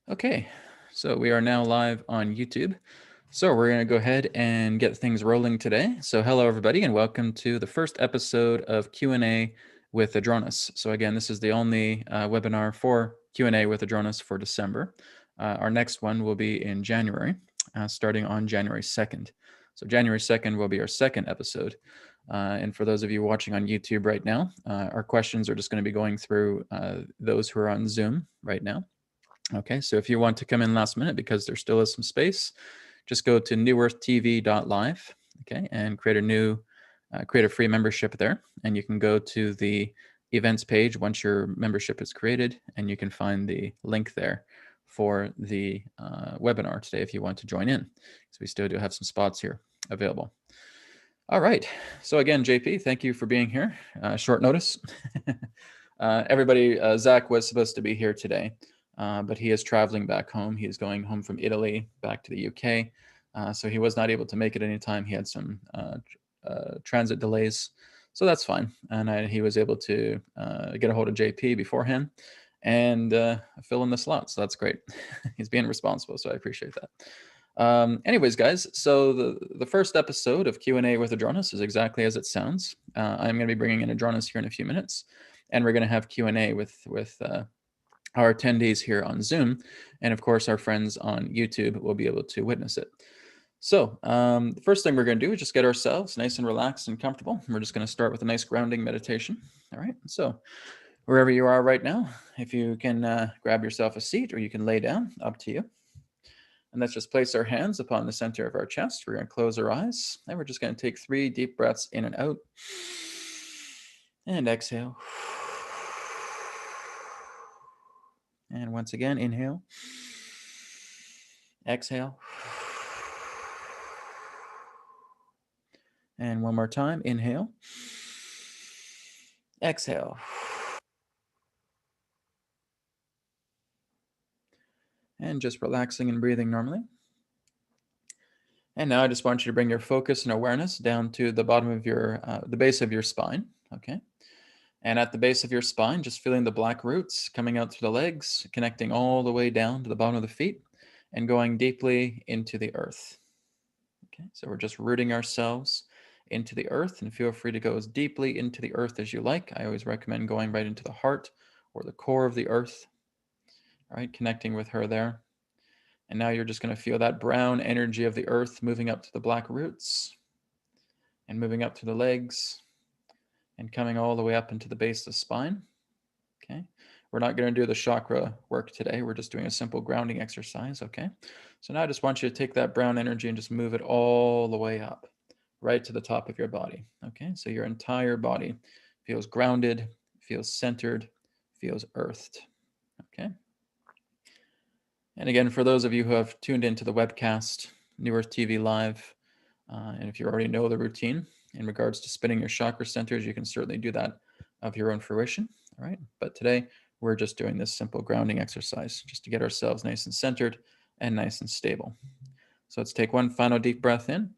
Okay, so we are now live on YouTube. So we're going to go ahead and get things rolling today. So hello everybody and welcome to the first episode of Q&A with Adronis. So again, this is the only webinar for Q&A with Adronis for December. Our next one will be in January, starting on January 2nd. So January 2nd will be our second episode. And for those of you watching on YouTube right now, our questions are just going to be going through those who are on Zoom right now. Okay, so if you want to come in last minute because there still is some space, just go to newearthtv.live, okay, and create a free membership there, and you can go to the events page once your membership is created, and you can find the link there for the webinar today if you want to join in. So we still do have some spots here available. All right, so again, JP, thank you for being here. Short notice. Everybody, Zach was supposed to be here today. But he is traveling back home. He is going home from Italy back to the UK. So he was not able to make it anytime. He had some transit delays. So that's fine. And he was able to get a hold of JP beforehand and fill in the slot. So that's great. He's being responsible. So I appreciate that. Anyways, guys, so the first episode of Q&A with Adronis is exactly as it sounds. I'm going to be bringing in Adronis here in a few minutes. And we're going to have Q&A with our attendees here on Zoom, and of course our friends on YouTube will be able to witness it. So the first thing we're going to do is just get ourselves nice and relaxed and comfortable. We're just going to start with a nice grounding meditation. All right, so wherever you are right now, if you can grab yourself a seat or you can lay down, up to you. And let's just place our hands upon the center of our chest. We're going to close our eyes, and we're just going to take 3 deep breaths in and out. And exhale. And once again, inhale. Exhale. And one more time, inhale. Exhale. And just relaxing and breathing normally. And now I just want you to bring your focus and awareness down to the bottom of the base of your spine, okay? And at the base of your spine, just feeling the black roots coming out through the legs, connecting all the way down to the bottom of the feet, and going deeply into the earth. Okay, so we're just rooting ourselves into the earth, and feel free to go as deeply into the earth as you like. I always recommend going right into the heart or the core of the earth. All right, connecting with her there. And now you're just going to feel that brown energy of the earth moving up to the black roots and moving up through the legs and coming all the way up into the base of the spine. Okay, we're not going to do the chakra work today. We're just doing a simple grounding exercise. Okay, so now I just want you to take that brown energy and just move it all the way up, right to the top of your body. Okay, so your entire body feels grounded, feels centered, feels earthed. Okay. And again, for those of you who have tuned into the webcast, New Earth TV Live, and if you already know the routine in regards to spinning your chakra centers, you can certainly do that of your own fruition. All right. But today, we're just doing this simple grounding exercise just to get ourselves nice and centered and nice and stable. So let's take one final deep breath in,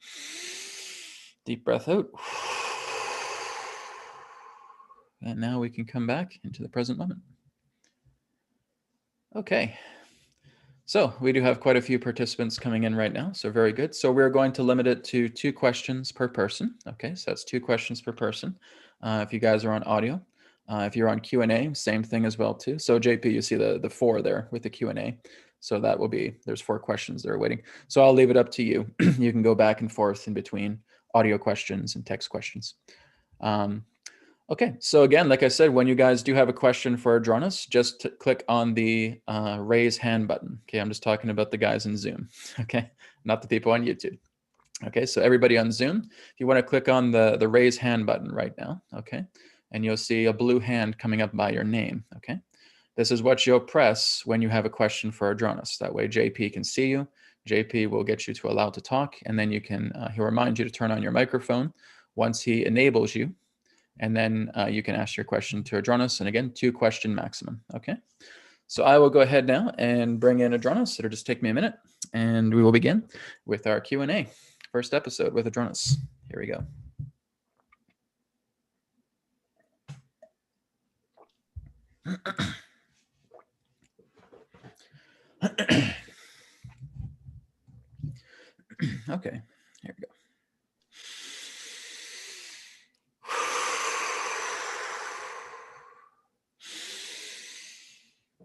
deep breath out. And now we can come back into the present moment. Okay. So we do have quite a few participants coming in right now, so very good. So we're going to limit it to 2 questions per person. Okay, so that's 2 questions per person. If you guys are on audio, if you're on Q&A, same thing as well too. So JP, you see the 4 there with the Q&A. So that will be, there's 4 questions that are waiting. So I'll leave it up to you. You can go back and forth in between audio questions and text questions. Okay, so again, like I said, when you guys do have a question for Adronis, just click on the raise hand button. Okay, I'm just talking about the guys in Zoom, okay, not the people on YouTube. Okay, so everybody on Zoom, if you want to click on the raise hand button right now, okay, and you'll see a blue hand coming up by your name, okay. This is what you'll press when you have a question for Adronis. That way JP can see you. JP will get you to allow to talk, and then you can, he'll remind you to turn on your microphone once he enables you. And then you can ask your question to Adronis. And again, 2 question maximum. Okay. So I will go ahead now and bring in Adronis. It'll just take me a minute, and we will begin with our Q&A. First episode with Adronis. Here we go. Okay, here we go.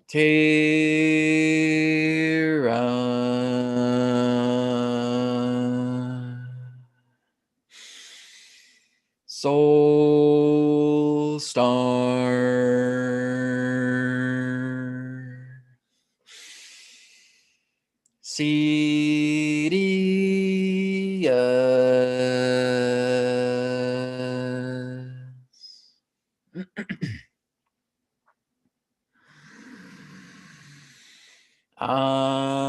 Tira. Soul Star. Sirius. Adronis.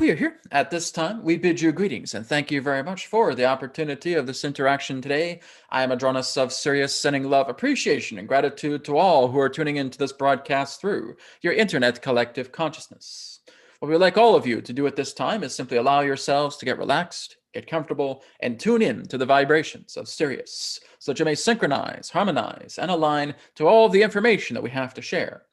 We are here. At this time, we bid you greetings and thank you very much for the opportunity of this interaction today. I am Adronis of Sirius, sending love, appreciation, and gratitude to all who are tuning into this broadcast through your internet collective consciousness. What we would like all of you to do at this time is simply allow yourselves to get relaxed, get comfortable, and tune in to the vibrations of Sirius so that you may synchronize, harmonize, and align to all the information that we have to share.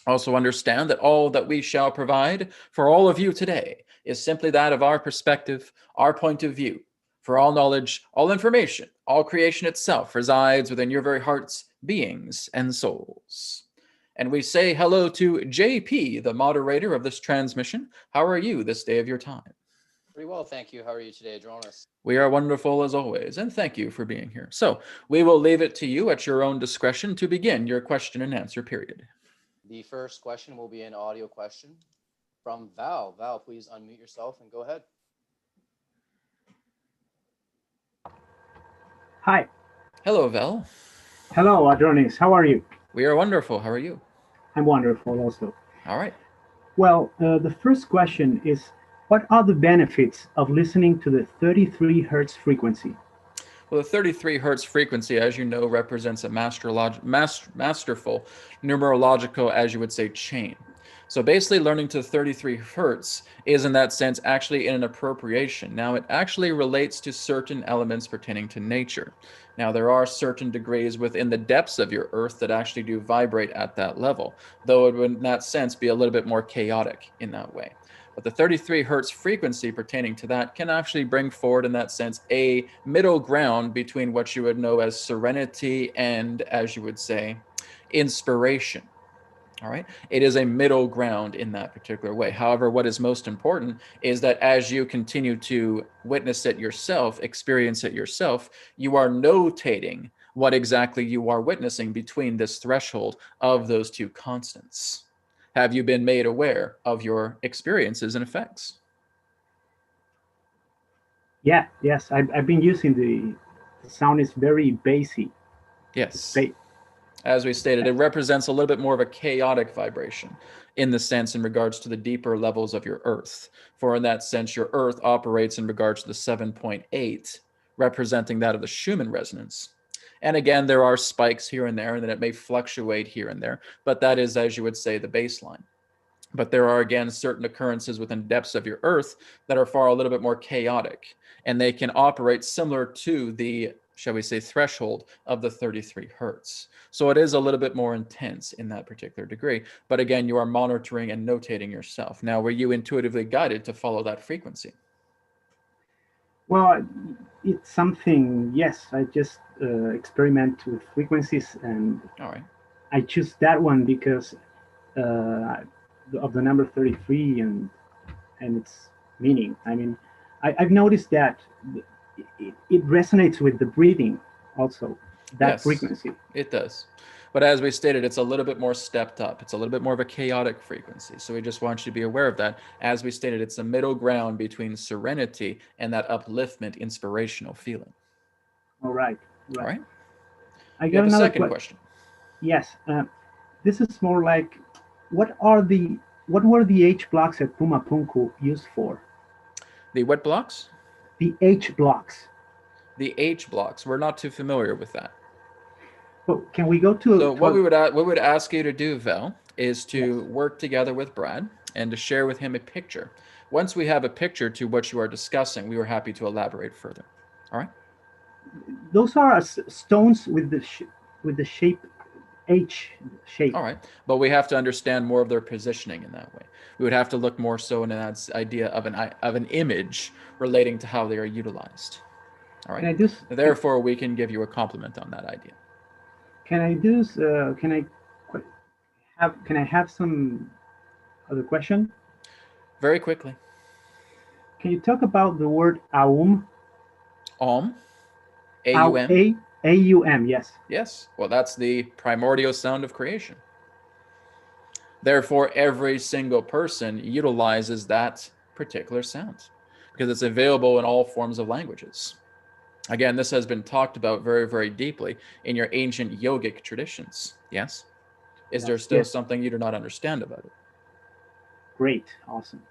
Also understand that all that we shall provide for all of you today is simply that of our perspective, our point of view. For all knowledge, all information, all creation itself resides within your very hearts, beings, and souls. And we say hello to JP, the moderator of this transmission. How are you this day of your time? Pretty well, thank you. How are you today, Adronis? We are wonderful as always, and thank you for being here. So we will leave it to you at your own discretion to begin your question and answer period. The first question will be an audio question from Val. Val, please unmute yourself and go ahead. Hi. Hello, Val. Hello, Adronis. How are you? We are wonderful. How are you? I'm wonderful also. All right. Well, the first question is, what are the benefits of listening to the 33 hertz frequency? Well, the 33 hertz frequency, as you know, represents a masterful numerological, as you would say, chain. So basically learning to 33 hertz is in that sense actually in an appropriation. Now it actually relates to certain elements pertaining to nature. Now there are certain degrees within the depths of your earth that actually do vibrate at that level, though it would in that sense be a little bit more chaotic in that way. But the 33 hertz frequency pertaining to that can actually bring forward, in that sense, a middle ground between what you would know as serenity and, as you would say, inspiration. All right. It is a middle ground in that particular way. However, what is most important is that as you continue to witness it yourself, experience it yourself, you are notating what exactly you are witnessing between this threshold of those two constants. Have you been made aware of your experiences and effects? Yeah, yes, I've been using the sound is very bassy. Yes. As we stated, it represents a little bit more of a chaotic vibration in the sense in regards to the deeper levels of your earth. For in that sense, your earth operates in regards to the 7.8, representing that of the Schumann resonance. And again, there are spikes here and there, and then it may fluctuate here and there, but that is, as you would say, the baseline. But there are, again, certain occurrences within depths of your earth that are far a little bit more chaotic, and they can operate similar to the, shall we say, threshold of the 33 hertz. So it is a little bit more intense in that particular degree. But again, you are monitoring and notating yourself. Now, were you intuitively guided to follow that frequency? Well, it's something, yes, I just experiment with frequencies, and all right, I choose that one because of the number 33 and its meaning. I mean, I've noticed that it resonates with the breathing also, that yes, frequency. It does. But as we stated, it's a little bit more stepped up. It's a little bit more of a chaotic frequency. So we just want you to be aware of that. As we stated, it's a middle ground between serenity and that upliftment, inspirational feeling. All right. All right. I You got have a another second question. Yes. This is more like, what were the H blocks at Puma Punku used for? The what blocks? The H blocks. The H blocks. We're not too familiar with that. But can we go to? So what we would ask you to do, Val, is to work together with Brad and to share with him a picture. Once we have a picture to what you are discussing, we are happy to elaborate further. All right. Those are stones with the shape H shape. All right. But we have to understand more of their positioning in that way. We would have to look more so in that idea of an image relating to how they are utilized. All right. Can I do? Therefore, we can give you a compliment on that idea. Can I do? Can I have some other question? Very quickly. Can you talk about the word aum? Aum. A-U-M. A-U-M, yes. Yes. Well, that's the primordial sound of creation. Therefore, every single person utilizes that particular sound because it's available in all forms of languages. Again, this has been talked about very, very deeply in your ancient yogic traditions. Yes? Is there still something you do not understand about it? Great. Awesome.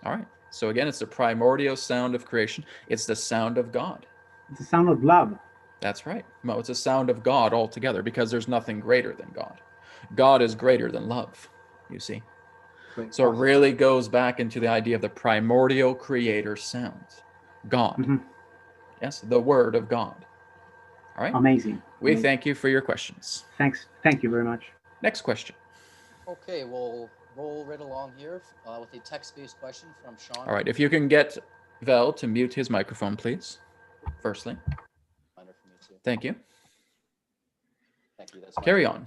All right. So again, it's the primordial sound of creation. It's the sound of God. It's the sound of love. That's right. No, it's a sound of God altogether because there's nothing greater than God. God is greater than love, you see. Great. So it really goes back into the idea of the primordial creator sound. God. Mm-hmm. Yes, the word of God. All right. Amazing. We thank you for your questions. Thanks. Thank you very much. Next question. Okay, we'll roll right along here with a text-based question from Sean. All right. If you can get Vel to mute his microphone, please. Firstly. Thank you. Thank you. That's Carry on.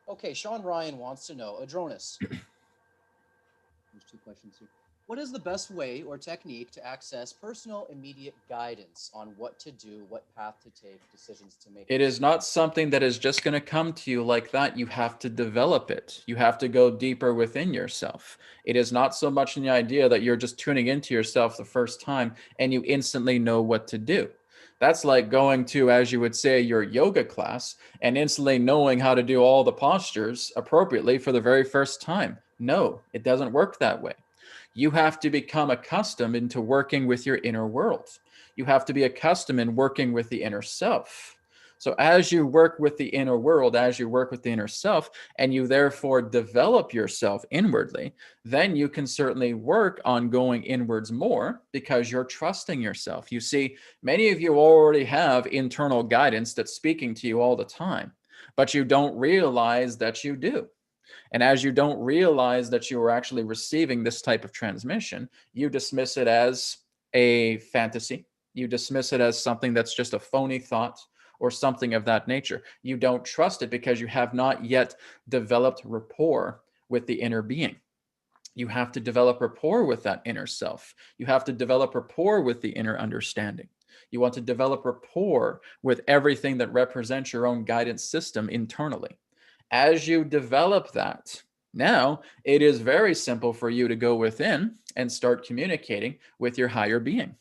Okay, Sean Ryan wants to know, Adronis. There's two questions here. What is the best way or technique to access personal, immediate guidance on what to do, what path to take, decisions to make? It is not something that is just going to come to you like that. You have to develop it. You have to go deeper within yourself. It is not so much in the idea that you're just tuning into yourself the first time and you instantly know what to do. That's like going to, as you would say, your yoga class and instantly knowing how to do all the postures appropriately for the very first time. No, it doesn't work that way. You have to become accustomed into working with your inner world. You have to be accustomed in working with the inner self. So as you work with the inner world, as you work with the inner self, and you therefore develop yourself inwardly, then you can certainly work on going inwards more because you're trusting yourself. You see, many of you already have internal guidance that's speaking to you all the time, but you don't realize that you do. And as you don't realize that you are actually receiving this type of transmission, you dismiss it as a fantasy. You dismiss it as something that's just a phony thought or something of that nature. You don't trust it because you have not yet developed rapport with the inner being. You have to develop rapport with that inner self. You have to develop rapport with the inner understanding. You want to develop rapport with everything that represents your own guidance system internally. As you develop that, now it is very simple for you to go within and start communicating with your higher being.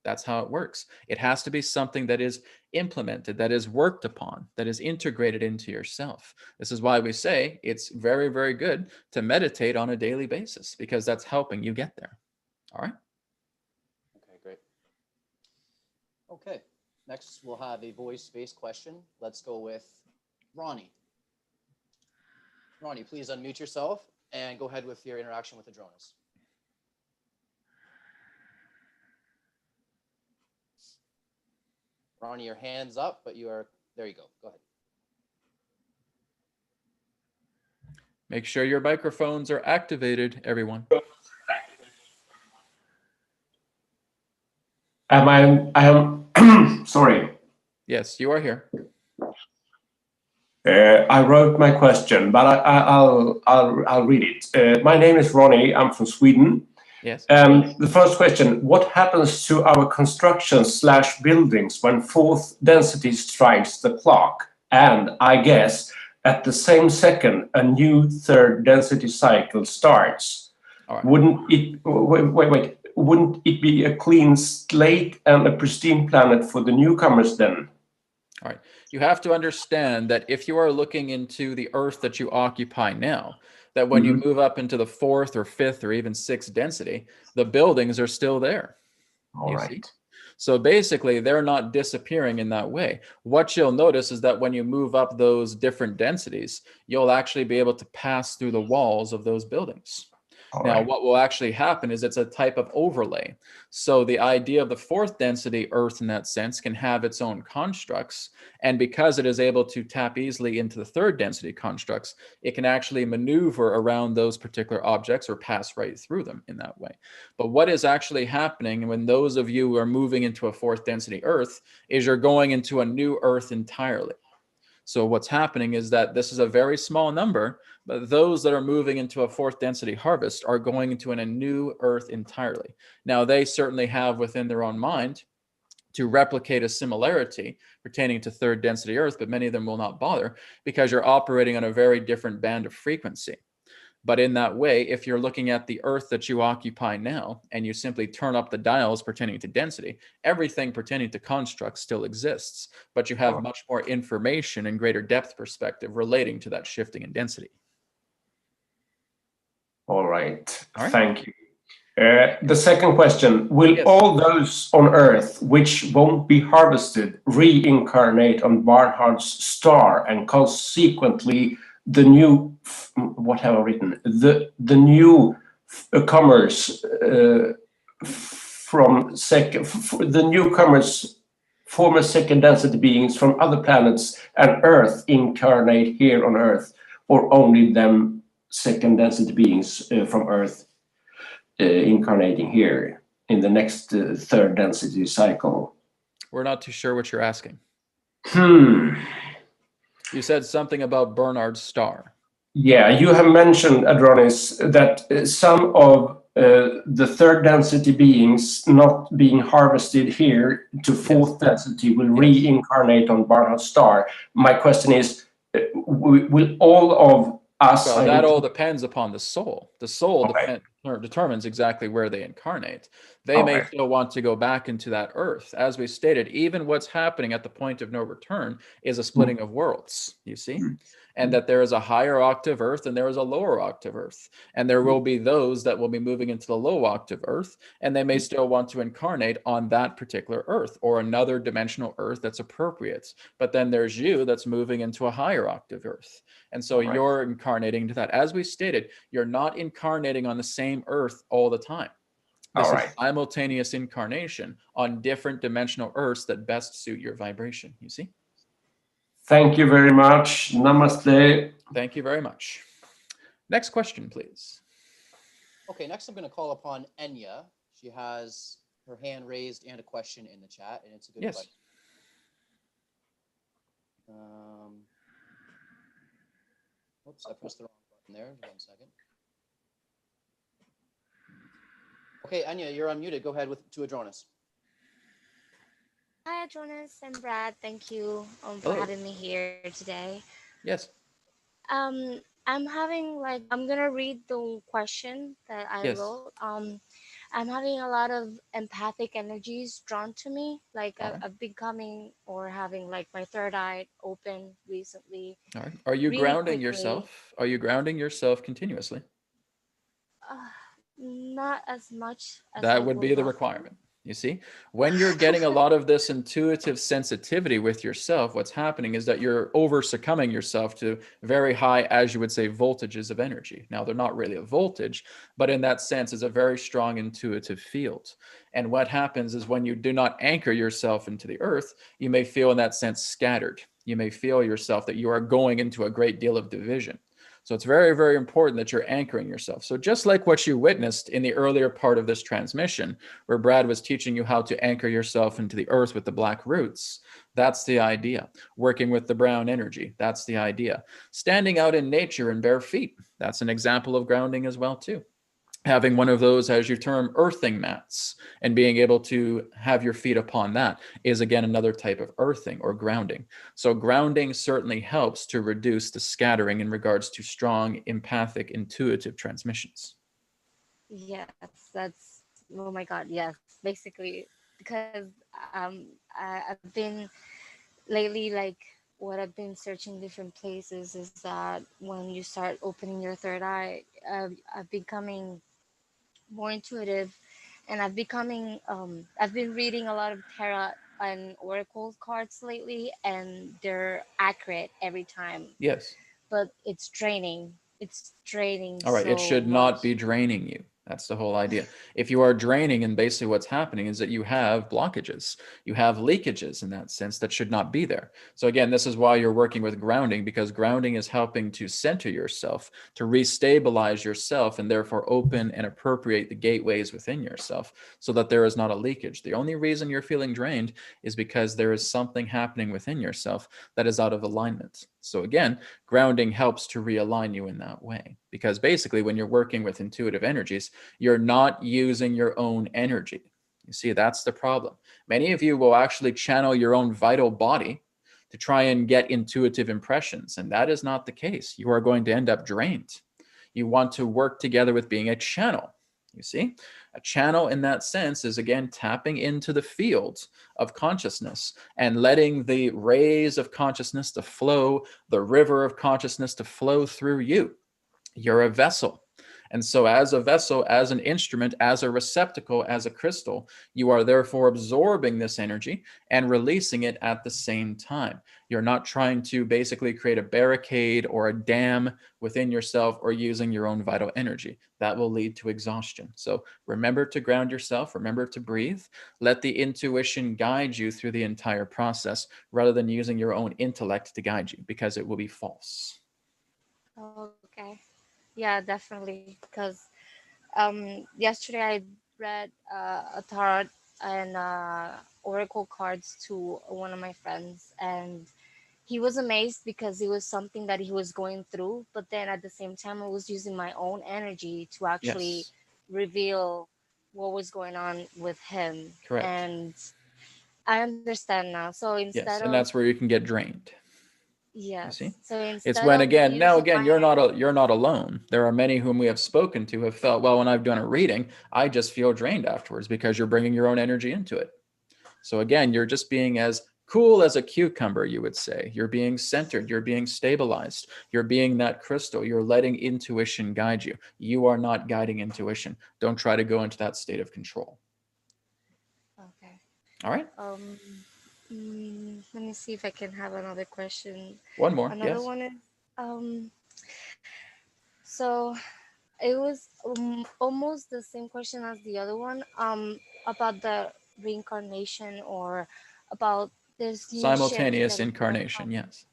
That's how it works. It has to be something that is implemented, that is worked upon, that is integrated into yourself. This is why we say it's very, very good to meditate on a daily basis because that's helping you get there. All right? Okay, great. Okay, next we'll have a voice-based question. Let's go with Ronnie. Ronnie, please unmute yourself and go ahead with your interaction with Adronis. Ronnie, your hand's up, but there you go. Go ahead. Make sure your microphones are activated, everyone. I am sorry. Yes, you are here. I wrote my question, but I'll read it. My name is Ronnie. I'm from Sweden. Yes. And the first question: what happens to our construction/buildings when fourth density strikes the clock? And I guess at the same second, a new third density cycle starts. All right. Wouldn't it? Wait. Wouldn't it be a clean slate and a pristine planet for the newcomers then? All right. You have to understand that if you are looking into the earth that you occupy now, that when you move up into the fourth or fifth or even sixth density, the buildings are still there. All right. See? So basically, they're not disappearing in that way. What you'll notice is that when you move up those different densities, you'll actually be able to pass through the walls of those buildings. All Now, right. what will actually happen is it's a type of overlay. So the idea of the fourth density Earth in that sense can have its own constructs. And because it is able to tap easily into the third density constructs, it can actually maneuver around those particular objects or pass right through them in that way. But what is actually happening when those of you are moving into a fourth density Earth is you're going into a new Earth entirely. So what's happening is that this is a very small number, but those that are moving into a fourth density harvest are going into a new Earth entirely. Now, they certainly have within their own mind to replicate a similarity pertaining to third density Earth, but many of them will not bother because you're operating on a very different band of frequency. But in that way, if you're looking at the Earth that you occupy now and you simply turn up the dials pertaining to density, everything pertaining to constructs still exists, but you have much more information and greater depth perspective relating to that shifting in density. All right. All right. Thank you. The second question, will Yes. all those on Earth which won't be harvested reincarnate on Barnard's star and consequently the new, what have I written? The new comers from second, the newcomers, former second density beings from other planets and Earth incarnate here on Earth, or only them second density beings from Earth incarnating here in the next third density cycle? We're not too sure what you're asking. Hmm. You said something about Bernard's star. Yeah, you have mentioned, Adronis, that some of the third density beings not being harvested here to fourth density will reincarnate on Barnard's star. My question is, will all of us... Well, that all depends upon the soul. The soul Okay. determines exactly where they incarnate. They may Okay. still want to go back into that Earth. As we stated, even what's happening at the point of no return is a splitting of worlds, you see? And that there is a higher octave Earth and there is a lower octave Earth. And there will be those that will be moving into the low octave Earth, and they may still want to incarnate on that particular Earth or another dimensional Earth that's appropriate. But then there's you that's moving into a higher octave Earth. And so you're incarnating into that. As we stated, you're not incarnating on the same Earth all the time. This is simultaneous incarnation on different dimensional Earths that best suit your vibration, you see? Thank you very much. Namaste. Thank you very much. Next question, please. Okay, next I'm going to call upon Enya. She has her hand raised and a question in the chat, and it's a good question. Oops, I pressed the wrong button there. 1 second. Okay, Enya, you're unmuted. Go ahead to Adronis. Hi, Adronis and Brad. Thank you for having me here today. Yes. I'm having I'm gonna read the question that I wrote. I'm having a lot of empathic energies drawn to me. I've been coming or having my third eye open recently. All right. Are you grounding yourself? Are you grounding yourself continuously? Not as much as that would be the requirement. You see, when you're getting a lot of this intuitive sensitivity with yourself, what's happening is that you're over succumbing yourself to very high, as you would say, voltages of energy. Now, they're not really a voltage, but in that sense, it's a very strong intuitive field. And what happens is when you do not anchor yourself into the earth, you may feel in that sense scattered. You may feel yourself that you are going into a great deal of division. So it's very, very important that you're anchoring yourself. So just like what you witnessed in the earlier part of this transmission, where Brad was teaching you how to anchor yourself into the earth with the black roots, that's the idea. Working with the brown energy, that's the idea. Standing out in nature in bare feet, that's an example of grounding as well too. Having one of those, as you term, earthing mats and being able to have your feet upon that is, again, another type of earthing or grounding. So grounding certainly helps to reduce the scattering in regards to strong, empathic, intuitive transmissions. Yes, that's, oh my God, yes. Basically, because I've been lately, what I've been searching different places is that when you start opening your third eye, I've becoming more intuitive, and I've been reading a lot of tarot and oracle cards lately, and they're accurate every time. Yes. But it's draining it's draining All right, it so should not much. be draining you. That's the whole idea. If you are draining, and basically what's happening is that you have blockages, you have leakages in that sense that should not be there. So again, this is why you're working with grounding, because grounding is helping to center yourself, to restabilize yourself, and therefore open and appropriate the gateways within yourself so that there is not a leakage. The only reason you're feeling drained is because there is something happening within yourself that is out of alignment. So again, grounding helps to realign you in that way, because basically when you're working with intuitive energies, you're not using your own energy. You see, that's the problem. Many of you will actually channel your own vital body to try and get intuitive impressions, and that is not the case. You are going to end up drained. You want to work together with being a channel. You see, a channel in that sense is, again, tapping into the fields of consciousness and letting the rays of consciousness to flow, the river of consciousness to flow through you. You're a vessel. And so as a vessel, as an instrument, as a receptacle, as a crystal, you are therefore absorbing this energy and releasing it at the same time. You're not trying to basically create a barricade or a dam within yourself or using your own vital energy. That will lead to exhaustion. So remember to ground yourself, remember to breathe. Let the intuition guide you through the entire process rather than using your own intellect to guide you, because it will be false. Okay. Yeah, definitely. Because yesterday I read a tarot and oracle cards to one of my friends, and he was amazed because it was something that he was going through. But then at the same time, I was using my own energy to actually Yes, reveal what was going on with him, correct. and I understand now. So instead Yes, and of, that's where you can get drained. You see, yes, so it's instead when, of again, now using again, my, you're not alone. There are many whom we have spoken to have felt, well, when I've done a reading, I just feel drained afterwards, because you're bringing your own energy into it. So again, you're just being as cool as a cucumber, you would say. You're being centered, you're being stabilized, you're being that crystal, you're letting intuition guide you. You are not guiding intuition. Don't try to go into that state of control. okay. All right, Um, Let me see if I can have another question. one more. Another Yes. one is, um, so it was almost the same question as the other one, about the reincarnation, or about this new shift Simultaneous that is gonna come. incarnation. Yes.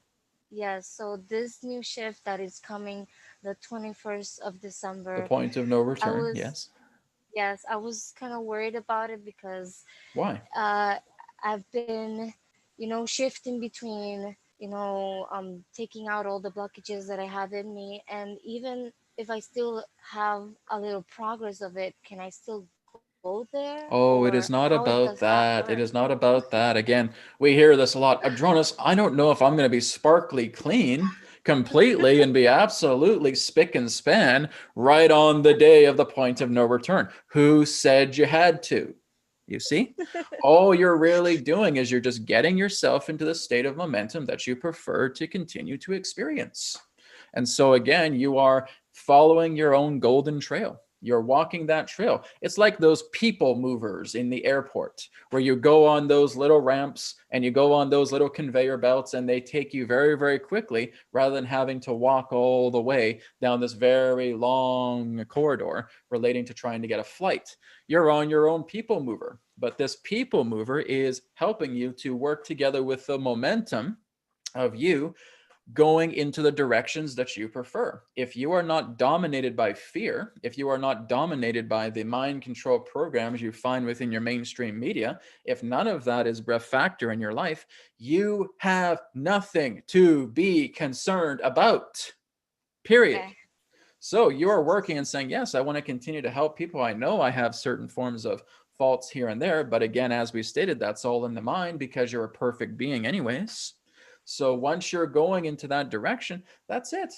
Yes, so this new shift that is coming the 21st of The December, point of no I return. was, Yes. yes, I was kind of worried about it because Why? uh, I've been, shifting between, taking out all the blockages that I have in me. And even if I still have a little progress of it, can I still go there? Or Oh, it is how not does that about work? that. It is not about that. Again, we hear this a lot. Adronis, I don't know if I'm going to be sparkly clean completely and be absolutely spick and span right on the day of the point of no return. Who said you had to? You see? All you're really doing is you're just getting yourself into the state of momentum that you prefer to continue to experience. And so, again, you are following your own golden trail. You're walking that trail. It's like those people movers in the airport where you go on those little ramps and you go on those little conveyor belts, and they take you very, very quickly rather than having to walk all the way down this very long corridor relating to trying to get a flight. You're on your own people mover, but this people mover is helping you to work together with the momentum of you going into the directions that you prefer. If you are not dominated by fear, if you are not dominated by the mind control programs you find within your mainstream media, if none of that is a factor in your life, you have nothing to be concerned about. Period. Okay. So you are working and saying, yes, I want to continue to help people. I know I have certain forms of faults here and there, but again, as we stated, that's all in the mind because you're a perfect being anyways. So once you're going into that direction, that's it.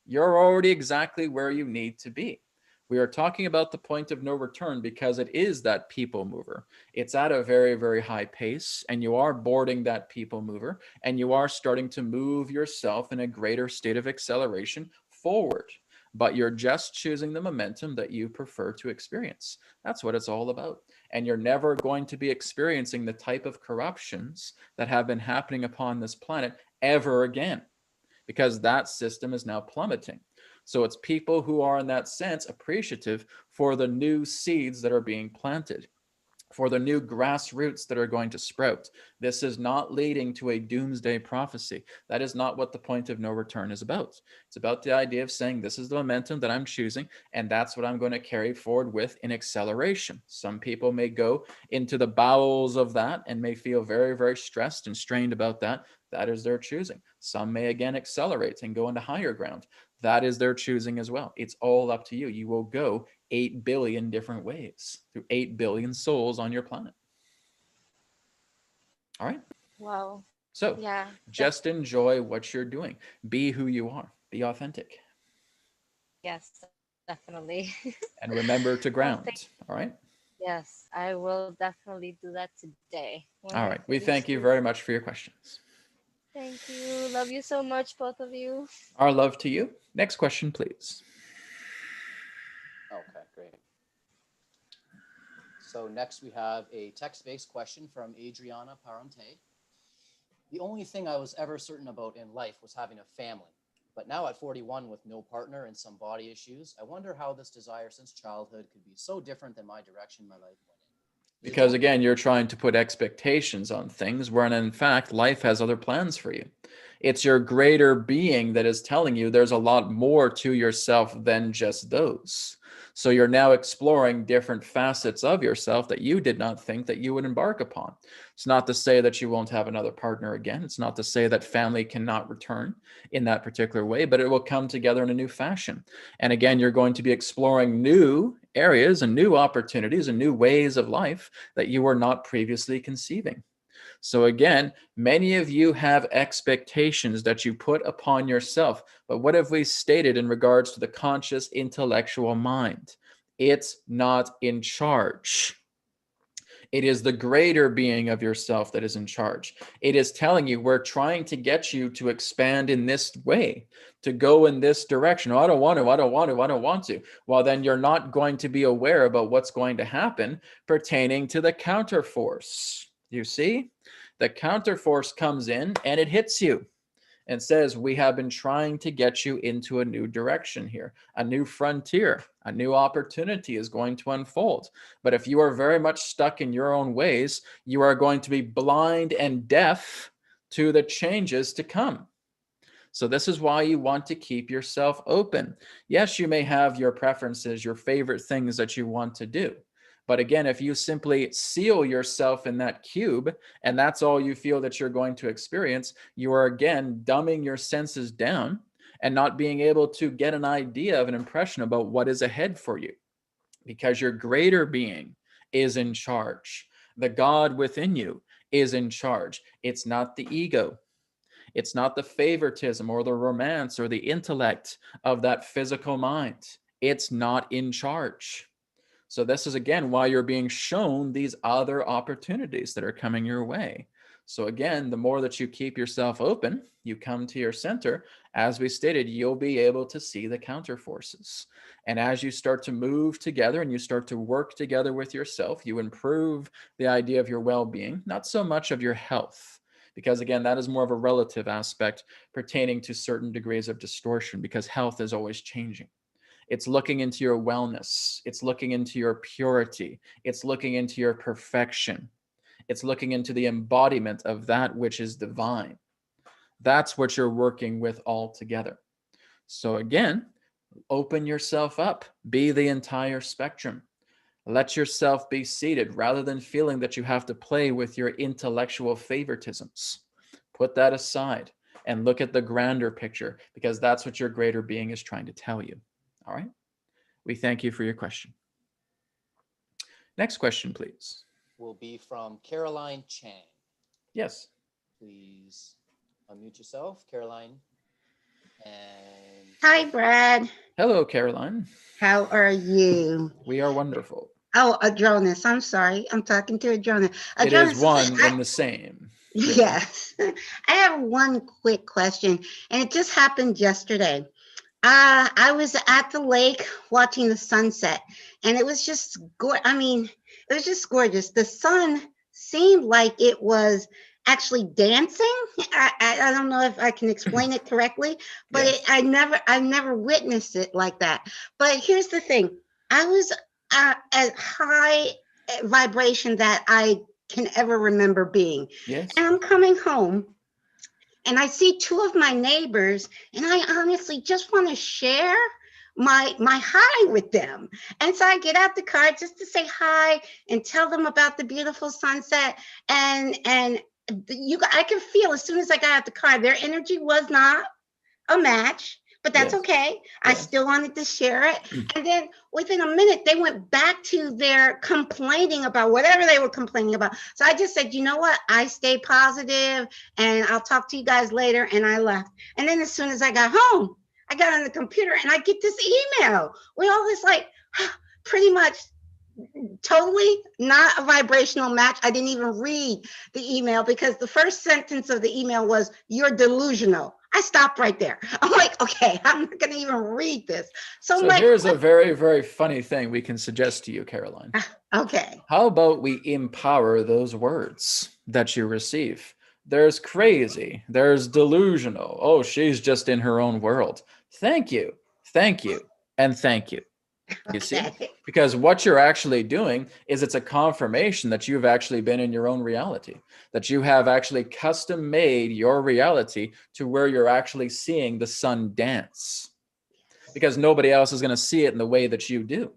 You're already exactly where you need to be. We are talking about the point of no return because it is that people mover. It's at a very, very high pace, and you are boarding that people mover, and you are starting to move yourself in a greater state of acceleration forward. But you're just choosing the momentum that you prefer to experience. That's what it's all about. And you're never going to be experiencing the type of corruptions that have been happening upon this planet ever again, because that system is now plummeting. So it's people who are in that sense appreciative for the new seeds that are being planted, for the new grassroots that are going to sprout. This is not leading to a doomsday prophecy. That is not what the point of no return is about. It's about the idea of saying, this is the momentum that I'm choosing, and that's what I'm going to carry forward with in acceleration. Some people may go into the bowels of that and may feel very, very stressed and strained about that. That is their choosing. Some may again accelerate and go into higher ground. That is their choosing as well. It's all up to you. You will go 8 billion different ways through 8 billion souls on your planet. All right. Wow. So Yeah. just enjoy what you're doing. Be who you are. Be authentic. Yes, definitely. And remember to ground. thank- All right. Yes, I will definitely do that today. when All I right. We finish thank you this. very much for your questions. Thank you. Love you so much, both of you. Our love to you. Next question, please. Okay, great. So next we have a text-based question from Adriana Parente. The only thing I was ever certain about in life was having a family. But now at 41 with no partner and some body issues, I wonder how this desire since childhood could be so different than my direction my life went in. Because again, you're trying to put expectations on things when in fact life has other plans for you. It's your greater being that is telling you there's a lot more to yourself than just those. So you're now exploring different facets of yourself that you did not think that you would embark upon. It's not to say that you won't have another partner again. It's not to say that family cannot return in that particular way, but it will come together in a new fashion. And again, you're going to be exploring new areas and new opportunities and new ways of life that you were not previously conceiving. So again, many of you have expectations that you put upon yourself. But what have we stated in regards to the conscious intellectual mind? It's not in charge. It is the greater being of yourself that is in charge. It is telling you, we're trying to get you to expand in this way, to go in this direction. Oh, I don't want to, I don't want to, I don't want to. Well, then you're not going to be aware about what's going to happen pertaining to the counterforce. You see? The counterforce comes in and it hits you and says, we have been trying to get you into a new direction here, a new frontier, a new opportunity is going to unfold. But if you are very much stuck in your own ways, you are going to be blind and deaf to the changes to come. So this is why you want to keep yourself open. Yes, you may have your preferences, your favorite things that you want to do. But again, if you simply seal yourself in that cube and that's all you feel that you're going to experience, you are again dumbing your senses down and not being able to get an idea of an impression about what is ahead for you, because your greater being is in charge. The God within you is in charge. It's not the ego. It's not the favoritism or the romance or the intellect of that physical mind. It's not in charge. So this is, again, why you're being shown these other opportunities that are coming your way. So again, the more that you keep yourself open, you come to your center, as we stated, you'll be able to see the counterforces. And as you start to move together and you start to work together with yourself, you improve the idea of your well-being, not so much of your health. Because again, that is more of a relative aspect pertaining to certain degrees of distortion, because health is always changing. It's looking into your wellness. It's looking into your purity. It's looking into your perfection. It's looking into the embodiment of that which is divine. That's what you're working with all together. So again, open yourself up. Be the entire spectrum. Let yourself be seated rather than feeling that you have to play with your intellectual favoritisms. Put that aside and look at the grander picture, because that's what your greater being is trying to tell you. All right. We thank you for your question. Next question, please. Will be from Caroline Chang. Yes. Please unmute yourself, Caroline. And Hi, Brad. Hello, Caroline. How are you? We are wonderful. Oh, Adronis. I'm sorry. I'm talking to Adronis. It is one and the same. Yes. I have one quick question, and it just happened yesterday. I was at the lake watching the sunset, and it was just it was just gorgeous. The sun seemed like it was actually dancing. I don't know if I can explain it correctly, but Yes. I never witnessed it like that. But here's the thing: I was at high vibration that I can ever remember being, Yes. and I'm coming home. And I see two of my neighbors, and I honestly just want to share my hi with them. And so I get out the car just to say hi and tell them about the beautiful sunset. And I can feel as soon as I got out the car, their energy was not a match, but that's Yes. okay. I Yes. still wanted to share it. And then within a minute, they went back to their complaining about whatever they were complaining about. So I just said, you know what? I stay positive and I'll talk to you guys later. And I left. And then as soon as I got home, I got on the computer and I get this email with all this like pretty much totally not a vibrational match. I didn't even read the email because the first sentence of the email was, "You're delusional." I stopped right there. I'm like, okay, I'm not going to even read this. So here's a very, very funny thing we can suggest to you, Caroline. Okay. How about we empower those words that you receive? There's crazy, there's delusional. Oh, she's just in her own world. Thank you, and thank you. You see? Okay. Because what you're actually doing is it's a confirmation that you've actually been in your own reality, that you have actually custom made your reality to where you're actually seeing the sun dance, because nobody else is going to see it in the way that you do.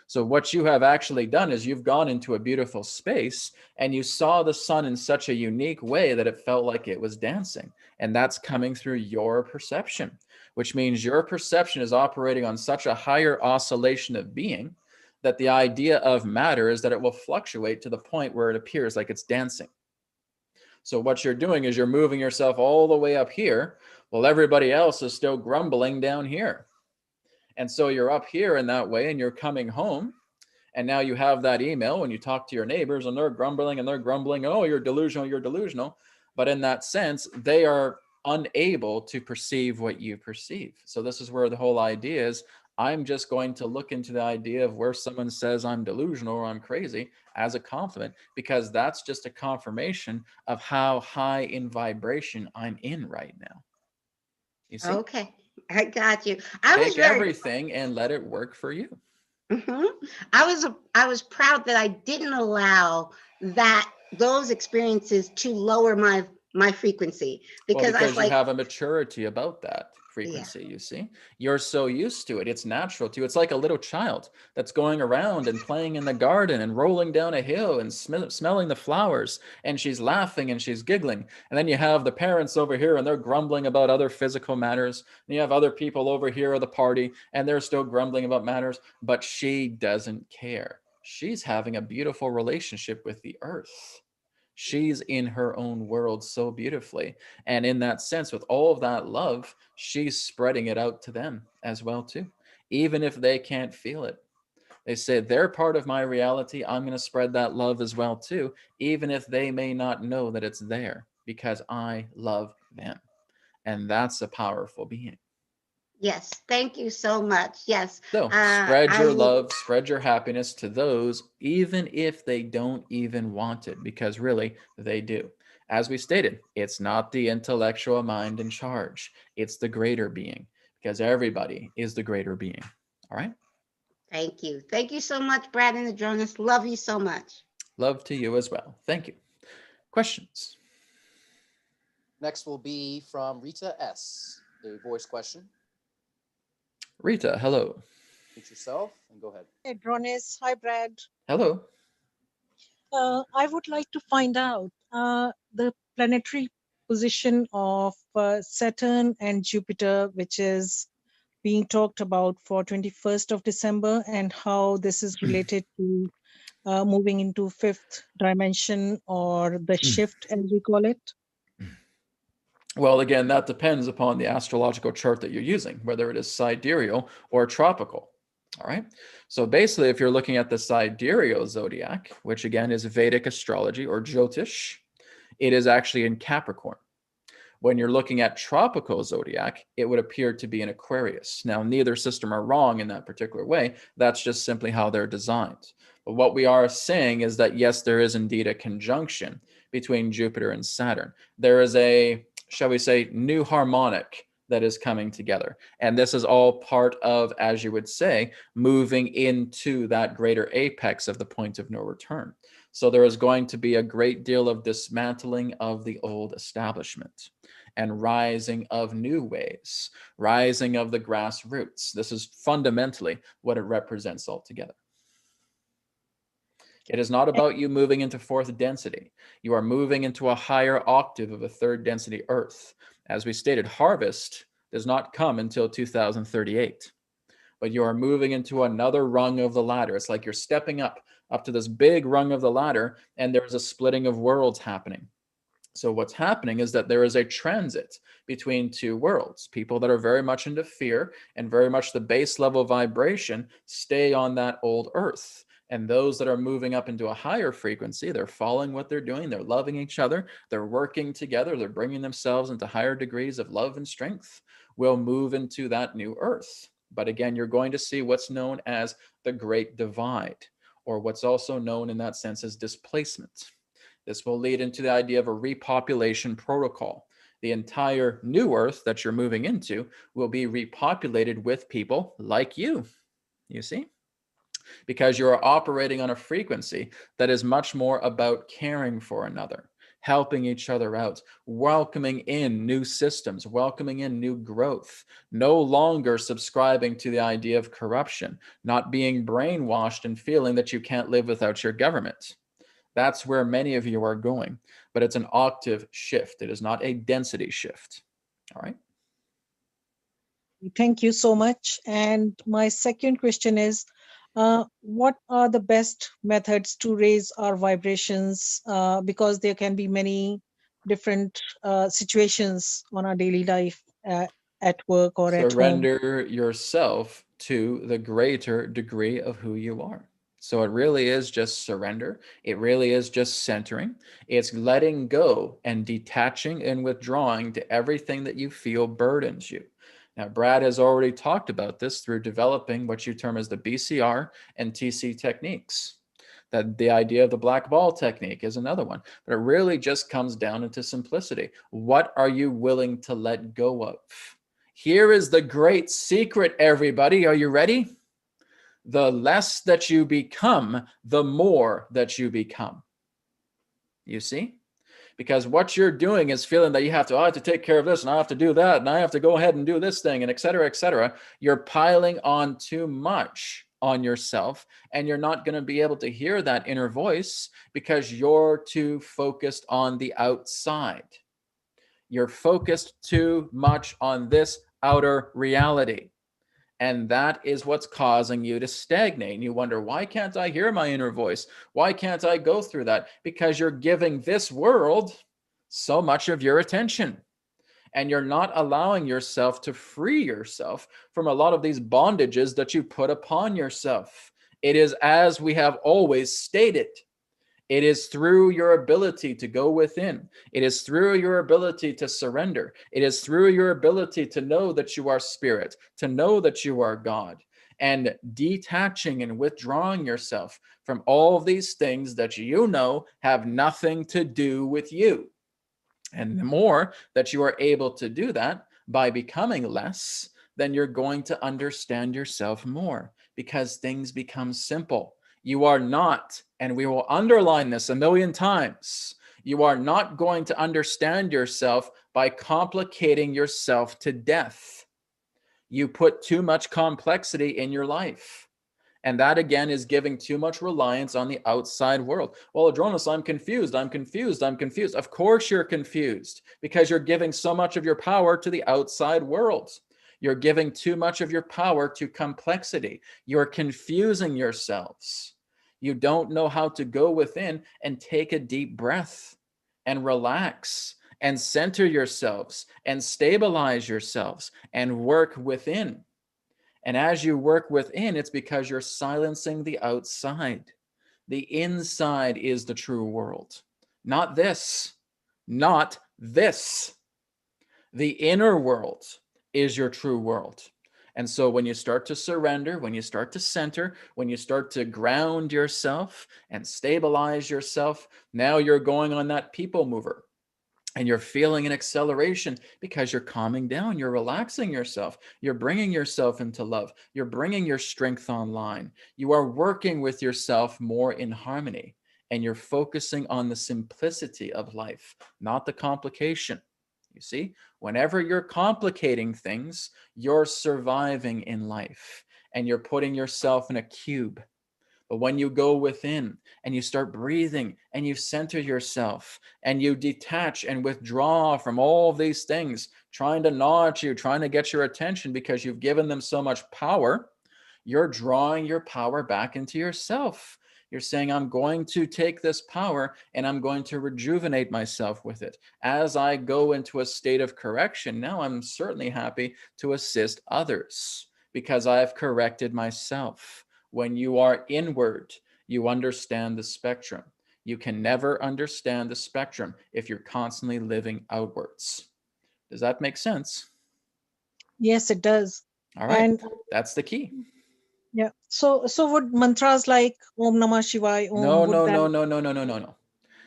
So what you have actually done is you've gone into a beautiful space and you saw the sun in such a unique way that it felt like it was dancing. And that's coming through your perception, which means your perception is operating on such a higher oscillation of being that the idea of matter is that it will fluctuate to the point where it appears like it's dancing. So what you're doing is you're moving yourself all the way up here while everybody else is still grumbling down here. And so you're up here in that way and you're coming home. And now you have that email when you talk to your neighbors and they're grumbling. Oh, you're delusional. But in that sense, they are unable to perceive what you perceive. So this is where the whole idea is, I'm just going to look into the idea of where someone says I'm delusional or I'm crazy as a compliment, because that's just a confirmation of how high in vibration I'm in right now. You see? Okay. I got you. I was Take very everything and let it work for you. I was proud that I didn't allow those experiences to lower my frequency, because I was you like, have a maturity about that frequency, you see. You're so used to it. It's natural to you. It's like a little child that's going around and playing in the garden and rolling down a hill and smelling the flowers, and she's laughing and she's giggling. And then you have the parents over here and they're grumbling about other physical matters. And you have other people over here at the party and they're still grumbling about matters, but she doesn't care. She's having a beautiful relationship with the earth. She's in her own world so beautifully. And in that sense, with all of that love, she's spreading it out to them as well too, even if they can't feel it. They say they're part of my reality. I'm going to spread that love as well too, even if they may not know that it's there, because I love them. And that's a powerful being. yes, thank you so much. Yes. So spread your love, spread your happiness to those, even if they don't even want it, because really they do. As we stated, it's not the intellectual mind in charge. It's the greater being, because everybody is the greater being. All right. Thank you. Thank you so much, Brad and Adronis. Love you so much. Love to you as well. Thank you. Questions? Next will be from Rita S. A voice question. Rita, hello. Meet yourself and go ahead. Adronis, hi Brad. Hello. I would like to find out the planetary position of Saturn and Jupiter, which is being talked about for 21st of December, and how this is related to moving into fifth dimension, or the shift as we call it. Well, again, that depends upon the astrological chart that you're using, whether it is sidereal or tropical. All right. So basically, if you're looking at the sidereal zodiac, which again is Vedic astrology or Jyotish, it is actually in Capricorn. When you're looking at tropical zodiac, it would appear to be in Aquarius. Now, neither system are wrong in that particular way. That's just simply how they're designed. What we are saying is that, yes, there is indeed a conjunction between Jupiter and Saturn. There is a, shall we say, new harmonic that is coming together. And this is all part of, as you would say, moving into that greater apex of the point of no return. So there is going to be a great deal of dismantling of the old establishment and rising of new ways, rising of the grassroots. This is fundamentally what it represents altogether. It is not about you moving into fourth density. You are moving into a higher octave of a third density Earth. As we stated, harvest does not come until 2038, but you are moving into another rung of the ladder. It's like you're stepping up to this big rung of the ladder, and there's a splitting of worlds happening. So what's happening is that there is a transit between two worlds. People that are very much into fear and very much the base level vibration stay on that old Earth. And those that are moving up into a higher frequency, they're following what they're doing. They're loving each other. They're working together. They're bringing themselves into higher degrees of love and strength. Will move into that new Earth. But again, you're going to see what's known as the Great Divide, or what's also known in that sense as displacement. This will lead into the idea of a repopulation protocol. The entire new Earth that you're moving into will be repopulated with people like you see? Because you are operating on a frequency that is much more about caring for another, helping each other out, welcoming in new systems, welcoming in new growth, no longer subscribing to the idea of corruption, not being brainwashed and feeling that you can't live without your government. That's where many of you are going, but it's an octave shift. It is not a density shift. All right. Thank you so much. And my second question is, what are the best methods to raise our vibrations? Because there can be many different situations on our daily life at work or at home. Surrender yourself to the greater degree of who you are. So it really is just surrender. It really is just centering. It's letting go and detaching and withdrawing to everything that you feel burdens you. Now, Brad has already talked about this through developing what you term as the BCR and TC techniques. That the idea of the black ball technique is another one, but it really just comes down into simplicity. What are you willing to let go of? Here is the great secret, everybody. Are you ready? The less that you become, the more that you become. You see? Because what you're doing is feeling that you have to, I have to take care of this, and I have to do that, and I have to go ahead and do this thing, and et cetera, et cetera. You're piling on too much on yourself, and you're not going to be able to hear that inner voice because you're too focused on the outside. You're focused too much on this outer reality. And that is what's causing you to stagnate. And you wonder, why can't I hear my inner voice? Why can't I go through that? Because you're giving this world so much of your attention. And you're not allowing yourself to free yourself from a lot of these bondages that you put upon yourself. It is as we have always stated. It is through your ability to go within. It is through your ability to surrender. It is through your ability to know that you are spirit, to know that you are God, and detaching and withdrawing yourself from all of these things that you know have nothing to do with you. And the more that you are able to do that by becoming less, then you're going to understand yourself more because things become simple. You are not, and we will underline this 1,000,000 times, you are not going to understand yourself by complicating yourself to death. You put too much complexity in your life. And that, again, is giving too much reliance on the outside world. Well, Adronis, I'm confused. Of course you're confused because you're giving so much of your power to the outside world. You're giving too much of your power to complexity. You're confusing yourselves. You don't know how to go within and take a deep breath and relax and center yourselves and stabilize yourselves and work within. And as you work within, it's because you're silencing the outside. The inside is the true world, not this, The inner world is your true world. And so when you start to surrender, when you start to center, when you start to ground yourself and stabilize yourself, now you're going on that people mover. And you're feeling an acceleration because you're calming down, you're relaxing yourself, you're bringing yourself into love, you're bringing your strength online. You are working with yourself more in harmony, and you're focusing on the simplicity of life, not the complication. You see, whenever you're complicating things, you're surviving in life and you're putting yourself in a cube. But when you go within and you start breathing and you center yourself and you detach and withdraw from all of these things, trying to gnaw at you, trying to get your attention because you've given them so much power, you're drawing your power back into yourself. You're saying, I'm going to take this power and I'm going to rejuvenate myself with it. As I go into a state of correction, now I'm certainly happy to assist others because I have corrected myself. When you are inward, you understand the spectrum. You can never understand the spectrum if you're constantly living outwards. Does that make sense? Yes, it does. All right, And that's the key. yeah, so would mantras like Om Namah Shivaya, No.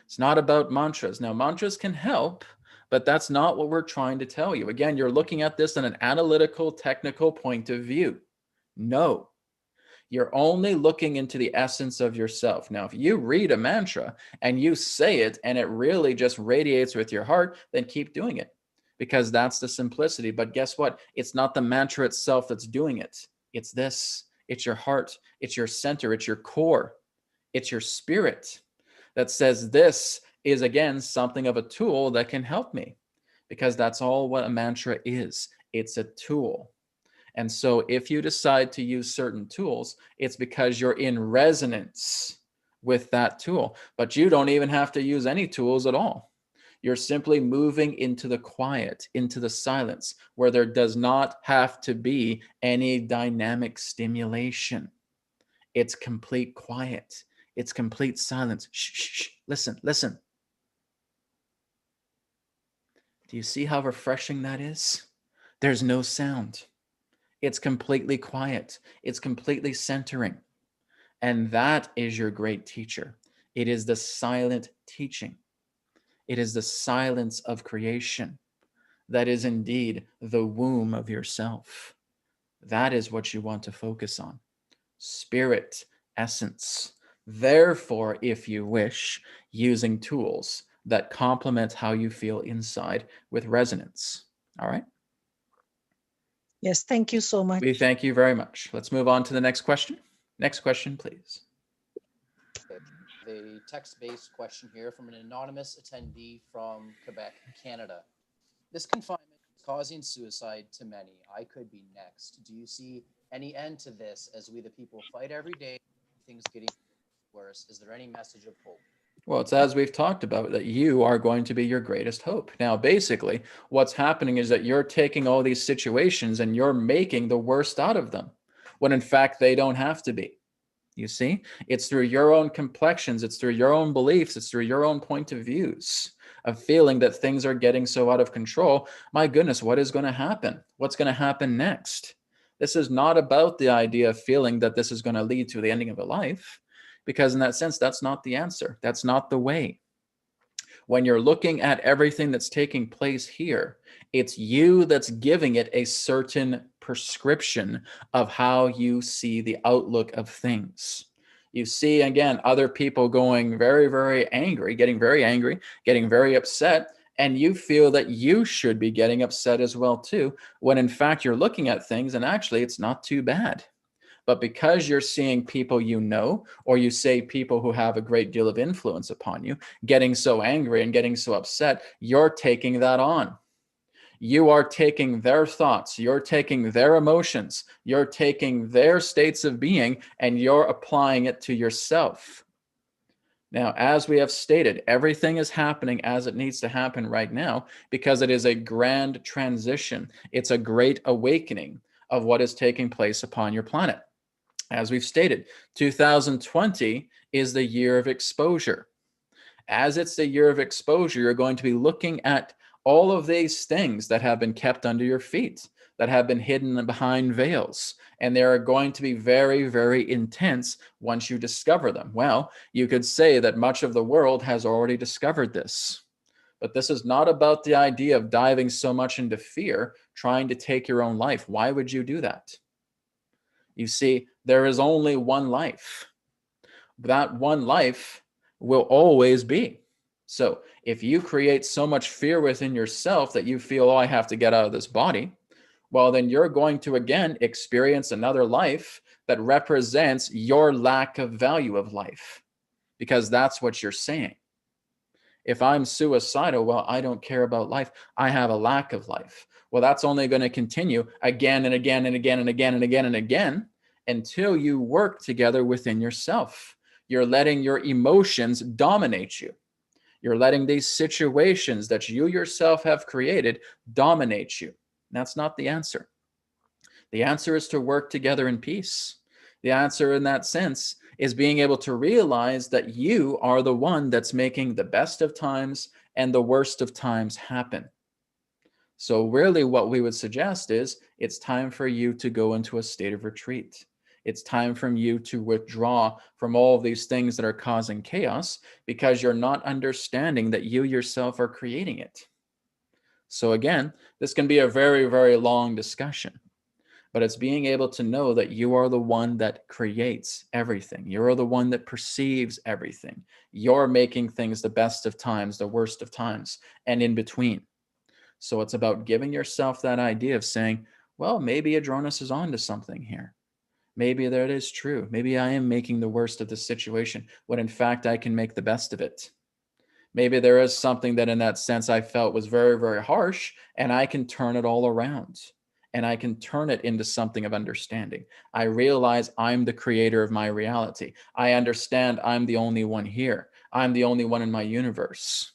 It's not about mantras. Now, mantras can help, but that's not what we're trying to tell you. Again, you're looking at this in an analytical, technical point of view. No. You're only looking into the essence of yourself. Now, if you read a mantra and you say it and it really just radiates with your heart, then keep doing it because that's the simplicity. But guess what? It's not the mantra itself that's doing it. It's this. It's your heart. It's your center. It's your core. It's your spirit that says this is, again, something of a tool that can help me, because that's all what a mantra is. It's a tool. And so if you decide to use certain tools, it's because you're in resonance with that tool. But you don't even have to use any tools at all. You're simply moving into the quiet, into the silence, where there does not have to be any dynamic stimulation. It's complete quiet. It's complete silence. Shh, shh, shh. Listen, listen. Do you see how refreshing that is? There's no sound. It's completely quiet. It's completely centering. And that is your great teacher. It is the silent teaching. It is the silence of creation. That is indeed the womb of yourself. That is what you want to focus on. Spirit, essence. Therefore, if you wish, using tools that complement how you feel inside with resonance. All right? Yes, thank you so much. We thank you very much. Let's move on to the next question. Next question, please. The text-based question here from an anonymous attendee from Quebec, Canada. This confinement is causing suicide to many. I could be next. Do you see any end to this as we the people fight every day, things getting worse? Is there any message of hope? Well, it's as we've talked about, that you are going to be your greatest hope. Now, basically, what's happening is that you're taking all these situations and you're making the worst out of them, when in fact they don't have to be. You see, it's through your own complexions, it's through your own beliefs, it's through your own point of views of feeling that things are getting so out of control. My goodness, what is going to happen? What's going to happen next? This is not about the idea of feeling that this is going to lead to the ending of a life. Because in that sense, that's not the answer. That's not the way. When you're looking at everything that's taking place here, it's you that's giving it a certain prescription of how you see the outlook of things. You see, again, other people going very, very angry, getting very upset, and you feel that you should be getting upset as well too, when in fact you're looking at things and actually it's not too bad. But because you're seeing people you know, or you say people who have a great deal of influence upon you, getting so angry and getting so upset, you're taking that on. You are taking their thoughts, you're taking their emotions, you're taking their states of being, and you're applying it to yourself. Now, as we have stated, everything is happening as it needs to happen right now because it is a grand transition. It's a great awakening of what is taking place upon your planet. As we've stated, 2020 is the year of exposure. As it's the year of exposure, you're going to be looking at all of these things that have been kept under your feet, that have been hidden behind veils, and they are going to be very, very intense once you discover them. Well, you could say that much of the world has already discovered this. But this is not about the idea of diving so much into fear, trying to take your own life. Why would you do that? You see, there is only one life. That one life will always be. So if you create so much fear within yourself that you feel, oh, I have to get out of this body, well, then you're going to again experience another life that represents your lack of value of life, because that's what you're saying. If I'm suicidal, well, I don't care about life. I have a lack of life. Well, that's only going to continue again and again and again and again and again and again until you work together within yourself. You're letting your emotions dominate you. You're letting these situations that you yourself have created dominate you. That's not the answer. The answer is to work together in peace. The answer in that sense is being able to realize that you are the one that's making the best of times and the worst of times happen. So really what we would suggest is it's time for you to go into a state of retreat. It's time for you to withdraw from all of these things that are causing chaos, because you're not understanding that you yourself are creating it. So again, this can be a very, very long discussion. But it's being able to know that you are the one that creates everything. You're the one that perceives everything. You're making things the best of times, the worst of times, and in between. So it's about giving yourself that idea of saying, well, maybe Adronis is onto something here. Maybe that is true. Maybe I am making the worst of the situation when in fact I can make the best of it. Maybe there is something that in that sense I felt was very, very harsh, and I can turn it all around. And I can turn it into something of understanding. I realize I'm the creator of my reality. I understand I'm the only one here. I'm the only one in my universe.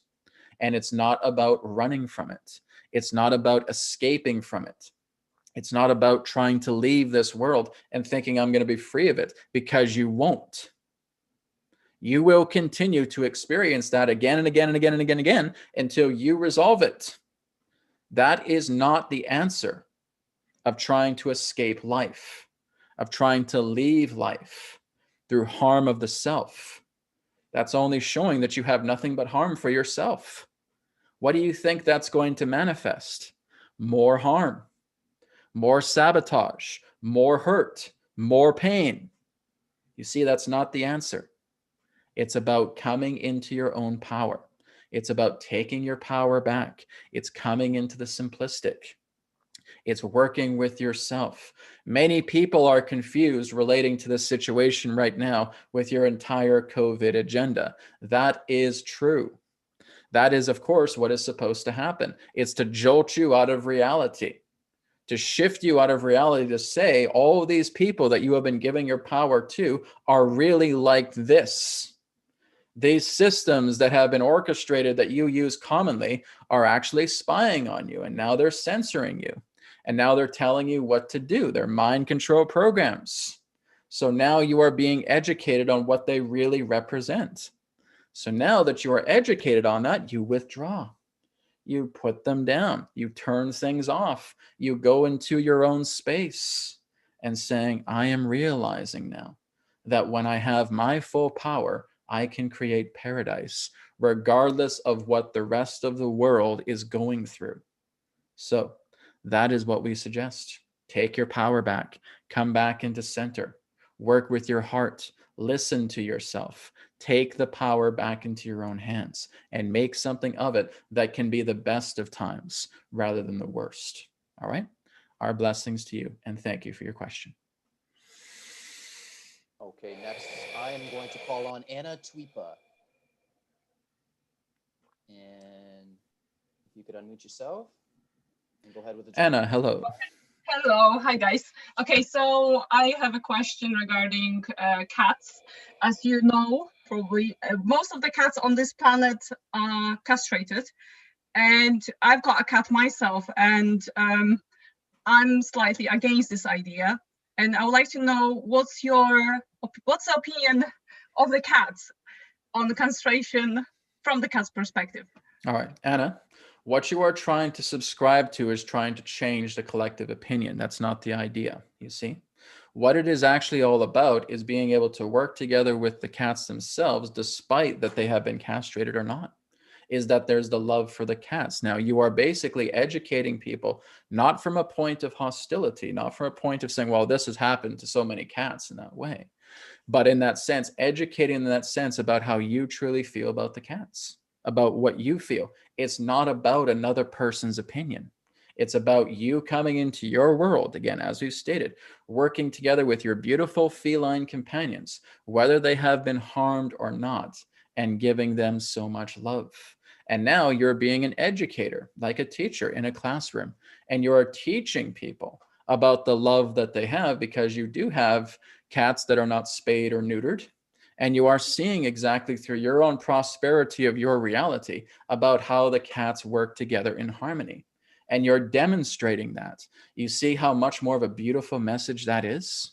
And it's not about running from it. It's not about escaping from it. It's not about trying to leave this world and thinking I'm going to be free of it, because you won't. You will continue to experience that again and again and again and again and again until you resolve it. That is not the answer of trying to escape life, of trying to leave life through harm of the self. That's only showing that you have nothing but harm for yourself. What do you think that's going to manifest? More harm, more sabotage, more hurt, more pain. You see, that's not the answer. It's about coming into your own power. It's about taking your power back. It's coming into the simplistic. It's working with yourself. Many people are confused relating to this situation right now with your entire COVID agenda. That is true. That is, of course, what is supposed to happen. It's to jolt you out of reality, to shift you out of reality, to say all of these people that you have been giving your power to are really like this. These systems that have been orchestrated that you use commonly are actually spying on you, and now they're censoring you. And now they're telling you what to do. They're mind control programs. So now you are being educated on what they really represent. So now that you are educated on that, you withdraw. You put them down. You turn things off. You go into your own space and saying, I am realizing now that when I have my full power, I can create paradise, regardless of what the rest of the world is going through. So that is what we suggest. Take your power back. Come back into center. Work with your heart. Listen to yourself. Take the power back into your own hands and make something of it that can be the best of times rather than the worst. All right? Our blessings to you, and thank you for your question. Okay, next I am going to call on Anna Tuipa. And if you could unmute yourself and go ahead with the Anna, hello. Hello, hi guys. Okay, so I have a question regarding cats. As you know, probably most of the cats on this planet are castrated, and I've got a cat myself, and I'm slightly against this idea. And I would like to know what's the opinion of the cats on the castration from the cat's perspective. All right, Anna, What you are trying to subscribe to is trying to change the collective opinion. That's not the idea, you see? What it is actually all about is being able to work together with the cats themselves, despite that they have been castrated or not, is that there's the love for the cats. Now, you are basically educating people, not from a point of hostility, not from a point of saying, well, this has happened to so many cats in that way, but in that sense, educating in that sense about how you truly feel about the cats, about what you feel. It's not about another person's opinion. It's about you coming into your world, again, as we've stated, working together with your beautiful feline companions, whether they have been harmed or not, and giving them so much love. And now you're being an educator, like a teacher in a classroom, and you're teaching people about the love that they have, because you do have cats that are not spayed or neutered. And you are seeing exactly through your own prosperity of your reality about how the cats work together in harmony. And you're demonstrating that. You see how much more of a beautiful message that is?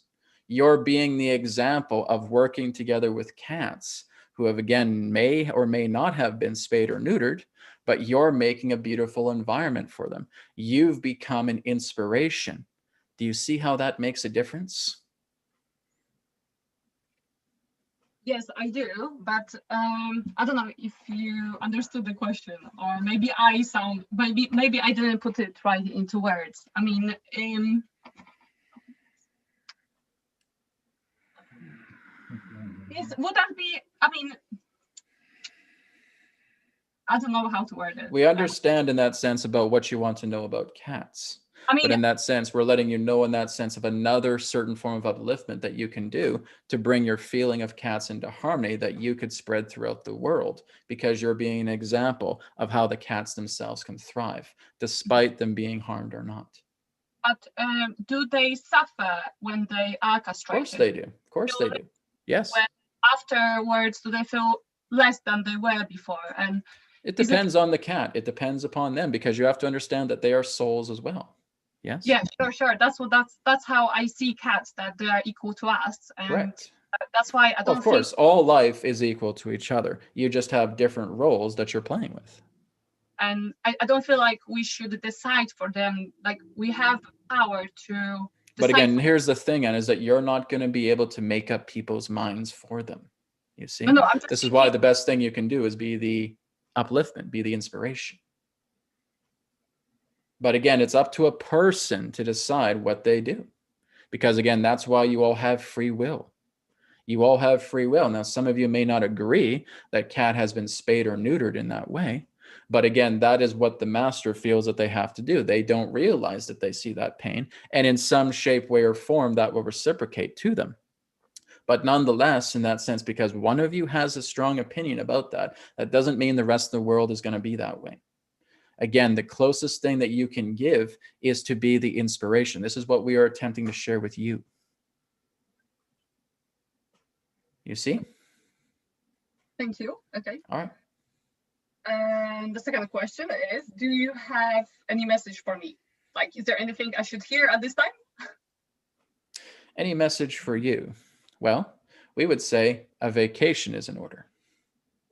You're being the example of working together with cats who have, again, may or may not have been spayed or neutered, but you're making a beautiful environment for them. You've become an inspiration. Do you see how that makes a difference? Yes, I do, but I don't know if you understood the question, or maybe maybe I didn't put it right into words. I mean, would that be? I mean, I don't know how to word it. We understand in that sense about what you want to know about cats. I mean, but in that sense, we're letting you know in that sense of another certain form of upliftment that you can do to bring your feeling of cats into harmony that you could spread throughout the world, because you're being an example of how the cats themselves can thrive, despite them being harmed or not. But do they suffer when they are castrated? Of course they do. Of course they do. Yes. When afterwards, do they feel less than they were before? And it depends on the cat. It depends upon them, because you have to understand that they are souls as well. Yes. Yeah, sure. That's how I see cats, that they are equal to us. And correct. That's why I don't. Of course, all life is equal to each other. You just have different roles that you're playing with. And I don't feel like we should decide for them. Like, we have power to. But again, here's the thing, Anna, is that you're not going to be able to make up people's minds for them. You see, no, this is why the best thing you can do is be the upliftment, be the inspiration. But again, it's up to a person to decide what they do. Because again, that's why you all have free will. You all have free will. Now, some of you may not agree that cat has been spayed or neutered in that way. But again, that is what the master feels that they have to do. They don't realize that they see that pain. And in some shape, way, or form, that will reciprocate to them. But nonetheless, in that sense, because one of you has a strong opinion about that, that doesn't mean the rest of the world is going to be that way. Again, the closest thing that you can give is to be the inspiration. This is what we are attempting to share with you. You see? Thank you. Okay. All right. And the second question is, do you have any message for me? Like, is there anything I should hear at this time? Any message for you? Well, we would say a vacation is in order.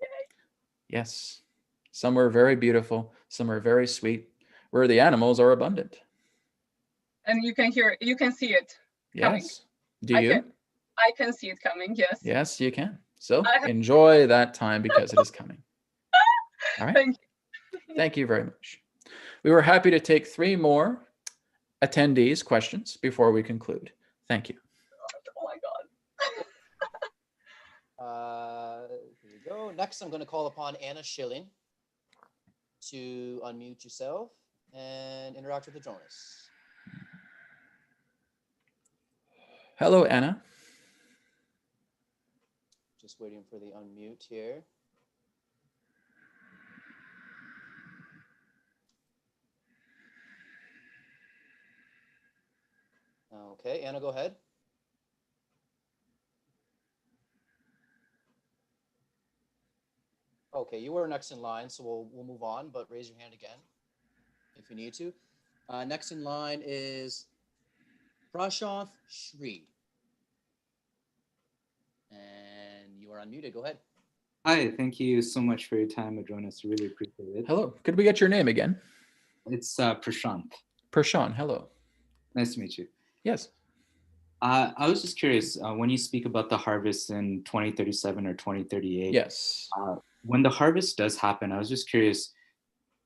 Yay. Yes. Some are very beautiful. Some are very sweet, where the animals are abundant. And you can see it coming. Yes. Do you? I can see it coming, yes. Yes, you can. So enjoy that time, because it is coming. All right. Thank you. Thank you very much. We were happy to take 3 more attendees' questions before we conclude. Thank you. Oh my God. Here we go. Next, I'm going to call upon Anna Schilling to unmute yourself and interact with the Adronis. Hello, Anna. Just waiting for the unmute here. Okay, Anna, go ahead. Okay, you were next in line, so we'll move on, but raise your hand again if you need to. Next in line is Prashanth Shri. And you are unmuted. Go ahead. Hi, thank you so much for your time, Adronis. Really appreciate it. Hello. Could we get your name again? It's Prashant. Prashant. Hello. Nice to meet you. Yes. I was just curious, when you speak about the harvest in 2037 or 2038, Yes. When the harvest does happen, I was just curious,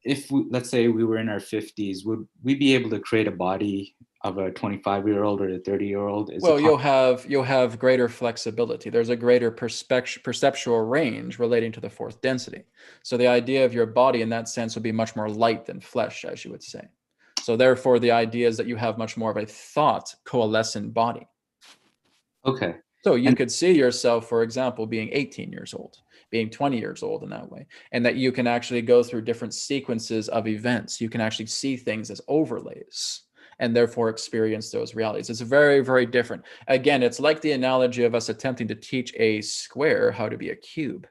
if let's say we were in our 50s, would we be able to create a body of a 25-year-old or a 30-year-old? Well, you'll have greater flexibility. There's a greater perceptual range relating to the fourth density. So the idea of your body in that sense would be much more light than flesh, as you would say. So therefore, the idea is that you have much more of a thought coalescent body. Okay. So you could see yourself, for example, being 18 years old, being 20 years old in that way, and that you can actually go through different sequences of events. You can actually see things as overlays and therefore experience those realities. It's very, very different. Again, it's like the analogy of us attempting to teach a square how to be a cube.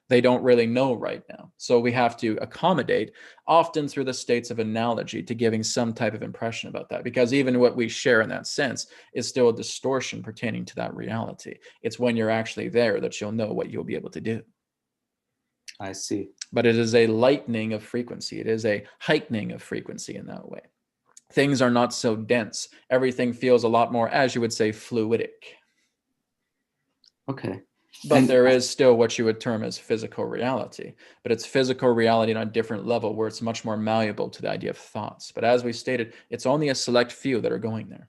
They don't really know right now. So we have to accommodate, often through the states of analogy, to giving some type of impression about that. Because even what we share in that sense is still a distortion pertaining to that reality. It's when you're actually there that you'll know what you'll be able to do. I see. But it is a lightening of frequency. It is a heightening of frequency in that way. Things are not so dense. Everything feels a lot more, as you would say, fluidic. Okay. But there is still what you would term as physical reality. But it's physical reality on a different level where it's much more malleable to the idea of thoughts. But as we stated, it's only a select few that are going there.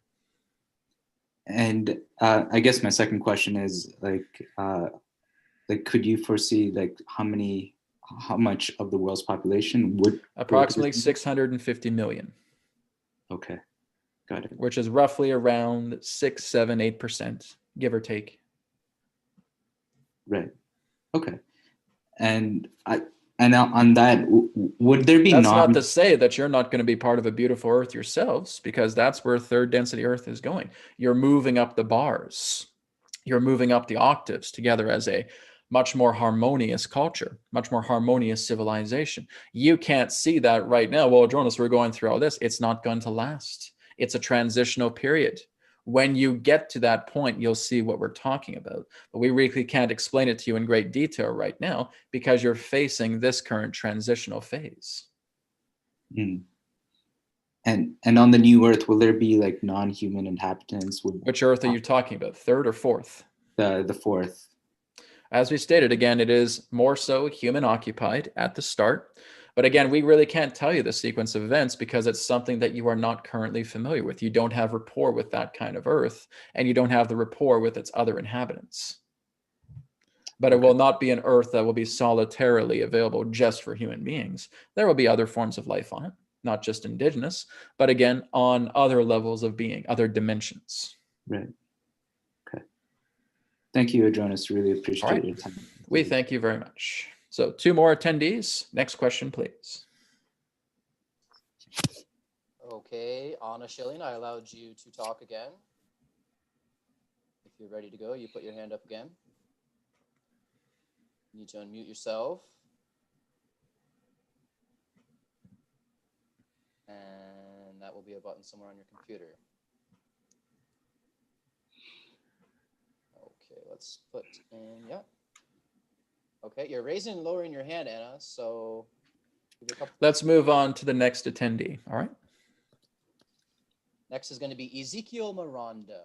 And I guess my second question is could you foresee how much of the world's population would approximately 650 million. Okay, got it. Which is roughly around 6, 7, 8%, give or take. Right. Okay. And on that, would there be That's not to say that you're not going to be part of a beautiful Earth yourselves, because that's where third density Earth is going. You're moving up the bars. You're moving up the octaves together as a much more harmonious culture, much more harmonious civilization. You can't see that right now. Well, Jonas, we're going through all this. It's not going to last. It's a transitional period. When you get to that point, you'll see what we're talking about. But we really can't explain it to you in great detail right now because you're facing this current transitional phase. Mm. And on the new Earth, will there be non-human inhabitants? Which Earth are you talking about? Third or fourth? The fourth. As we stated, again, it is more so human occupied at the start. But again, we really can't tell you the sequence of events because it's something that you are not currently familiar with. You don't have rapport with that kind of Earth, and you don't have the rapport with its other inhabitants. But it will not be an Earth that will be solitarily available just for human beings. There will be other forms of life on it, not just indigenous, but again, on other levels of being, other dimensions. Right. Okay. Thank you, Adronis. Really appreciate your time. We thank you very much. So 2 more attendees. Next question, please. Okay, Anna Schilling, I allowed you to talk again. If you're ready to go, you put your hand up again. You need to unmute yourself. And that will be a button somewhere on your computer. Okay, let's put in, yeah. Okay, you're raising and lowering your hand, Anna, so let's move on to the next attendee, all right? Next is going to be Ezekiel Miranda.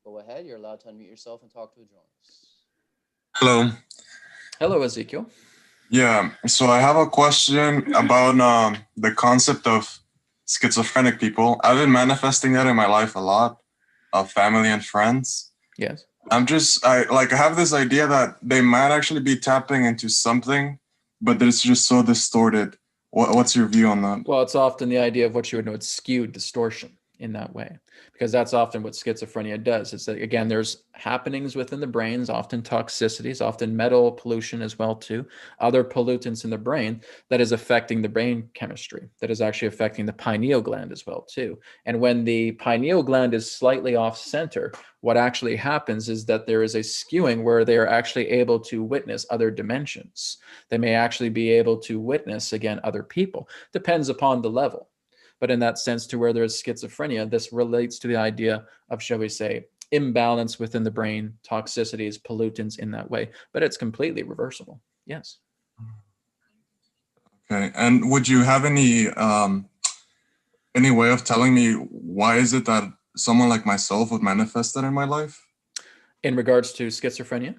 Go ahead, you're allowed to unmute yourself and talk to Adronis. Hello. Hello, Ezekiel. Yeah, so I have a question about the concept of schizophrenic people. I've been manifesting that in my life a lot, of family and friends. Yes. I have this idea that they might actually be tapping into something, but that it's just so distorted. What's your view on that? Well, it's often the idea of what you would know, it's skewed distortion in that way, because that's often what schizophrenia does. It's that, again, there's happenings within the brains, often toxicities, often metal pollution as well too, other pollutants in the brain that is affecting the brain chemistry, that is actually affecting the pineal gland as well too. And when the pineal gland is slightly off center, what actually happens is that there is a skewing where they are actually able to witness other dimensions. They may actually be able to witness, again, other people. Depends upon the level. But in that sense, to where there's schizophrenia, this relates to the idea of, shall we say, imbalance within the brain, toxicities, pollutants in that way, but it's completely reversible. Yes. Okay. And would you have any way of telling me why is it that someone like myself would manifest that in my life? In regards to schizophrenia?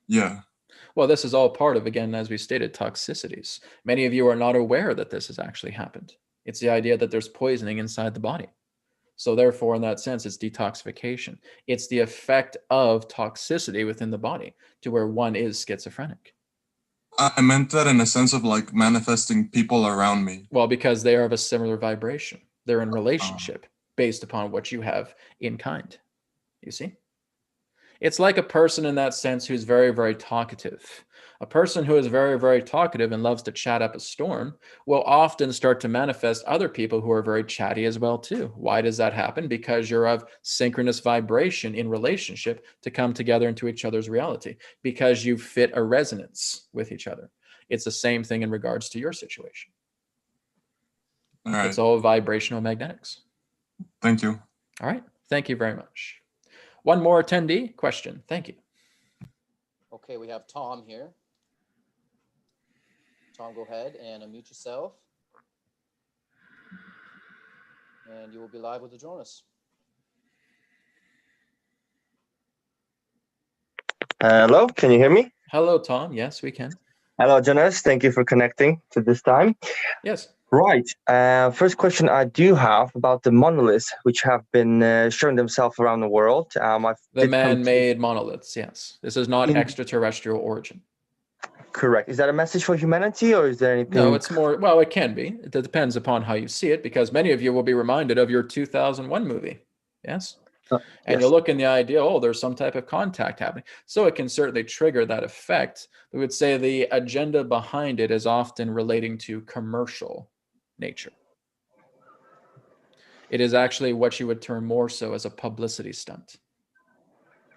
Yeah. Well, this is all part of, again, as we stated, toxicities. Many of you are not aware that this has actually happened. It's the idea that there's poisoning inside the body. So therefore, in that sense, it's detoxification. It's the effect of toxicity within the body to where one is schizophrenic. I meant that in a sense of like manifesting people around me. Well, because they are of a similar vibration. They're in relationship based upon what you have in kind. You see? It's like a person in that sense who's very, very talkative. A person who is very, very talkative and loves to chat up a storm will often start to manifest other people who are very chatty as well too. Why does that happen? Because you're of synchronous vibration in relationship to come together into each other's reality, because you fit a resonance with each other. It's the same thing in regards to your situation. All right. It's all vibrational magnetics. Thank you. All right. Thank you very much. One more attendee question. Thank you. Okay, we have Tom here. Tom, go ahead and unmute yourself. And you will be live with Adronis. Hello, can you hear me? Hello, Tom. Yes, we can. Hello, Jonas. Thank you for connecting to this time. Yes. Right. First question I do have about the monoliths, which have been showing themselves around the world. The man-made monoliths, yes. This is not extraterrestrial origin. Correct. Is that a message for humanity, or is there anything? No, it's more, well, it can be. It depends upon how you see it, because many of you will be reminded of your 2001 movie. Yes? And yes. you'll look in the idea, oh, there's some type of contact happening. So it can certainly trigger that effect. We would say the agenda behind it is often relating to commercial nature. It is actually what you would term more so as a publicity stunt.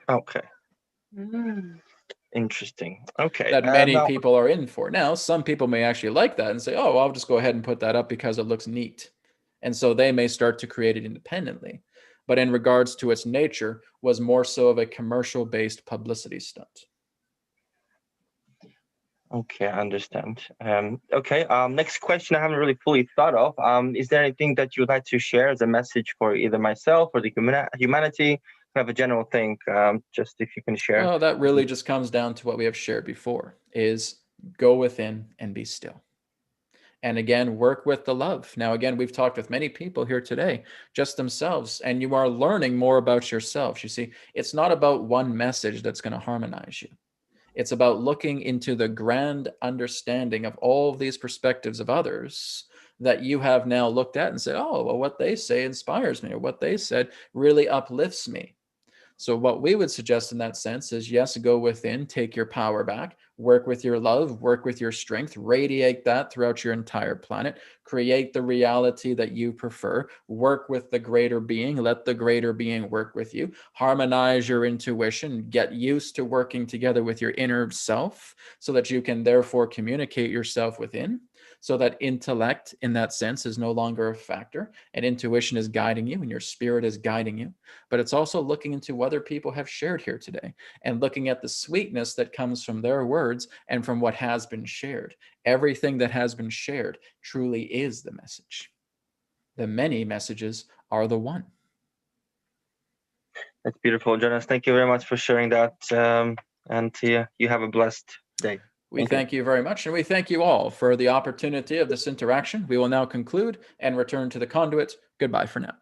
Okay. Interesting. Okay. That many people are in for. Now, some people may actually like that and say, oh, well, I'll just go ahead and put that up because it looks neat. And so they may start to create it independently. But in regards to its nature, was more so of a commercial-based publicity stunt. Okay, I understand. Okay, next question I haven't really fully thought of. Is there anything that you would like to share as a message for either myself or the humanity? Kind of a general thing, just if you can share. Well, that really just comes down to what we have shared before, is go within and be still. And again, work with the love. Now, again, we've talked with many people here today, just themselves, and you are learning more about yourselves. You see, it's not about one message that's going to harmonize you. It's about looking into the grand understanding of all of these perspectives of others that you have now looked at and said, oh, well, what they say inspires me, or what they said really uplifts me. So what we would suggest in that sense is, yes, go within, take your power back, work with your love, work with your strength, radiate that throughout your entire planet, create the reality that you prefer, work with the greater being, let the greater being work with you, harmonize your intuition, get used to working together with your inner self so that you can therefore communicate yourself within. So that intellect in that sense is no longer a factor, and intuition is guiding you and your spirit is guiding you. But it's also looking into what other people have shared here today and looking at the sweetness that comes from their words and from what has been shared. Everything that has been shared truly is the message. The many messages are the one. That's beautiful, Jonas. Thank you very much for sharing that. And you have a blessed day. We thank you very much, and we thank you all for the opportunity of this interaction. We will now conclude and return to the conduit. Goodbye for now.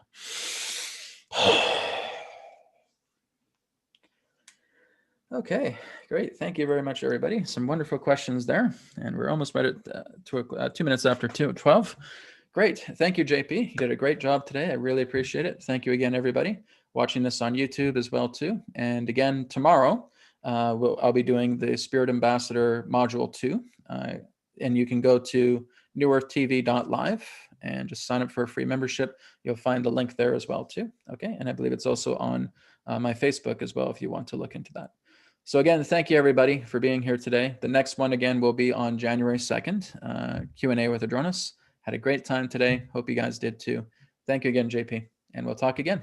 Okay, great. Thank you very much, everybody. Some wonderful questions there, and we're almost right at 2 minutes after 12. Great. Thank you, JP. You did a great job today. I really appreciate it. Thank you again, everybody, watching this on YouTube as well, too. And again, tomorrow, I'll be doing the Spirit Ambassador Module 2, and you can go to newearthtv.live and just sign up for a free membership. You'll find the link there as well too. Okay, and I believe it's also on my Facebook as well if you want to look into that. So again, thank you everybody for being here today. The next one again will be on January 2nd, Q&A with Adronis. Had a great time today. Hope you guys did too. Thank you again, JP, and we'll talk again.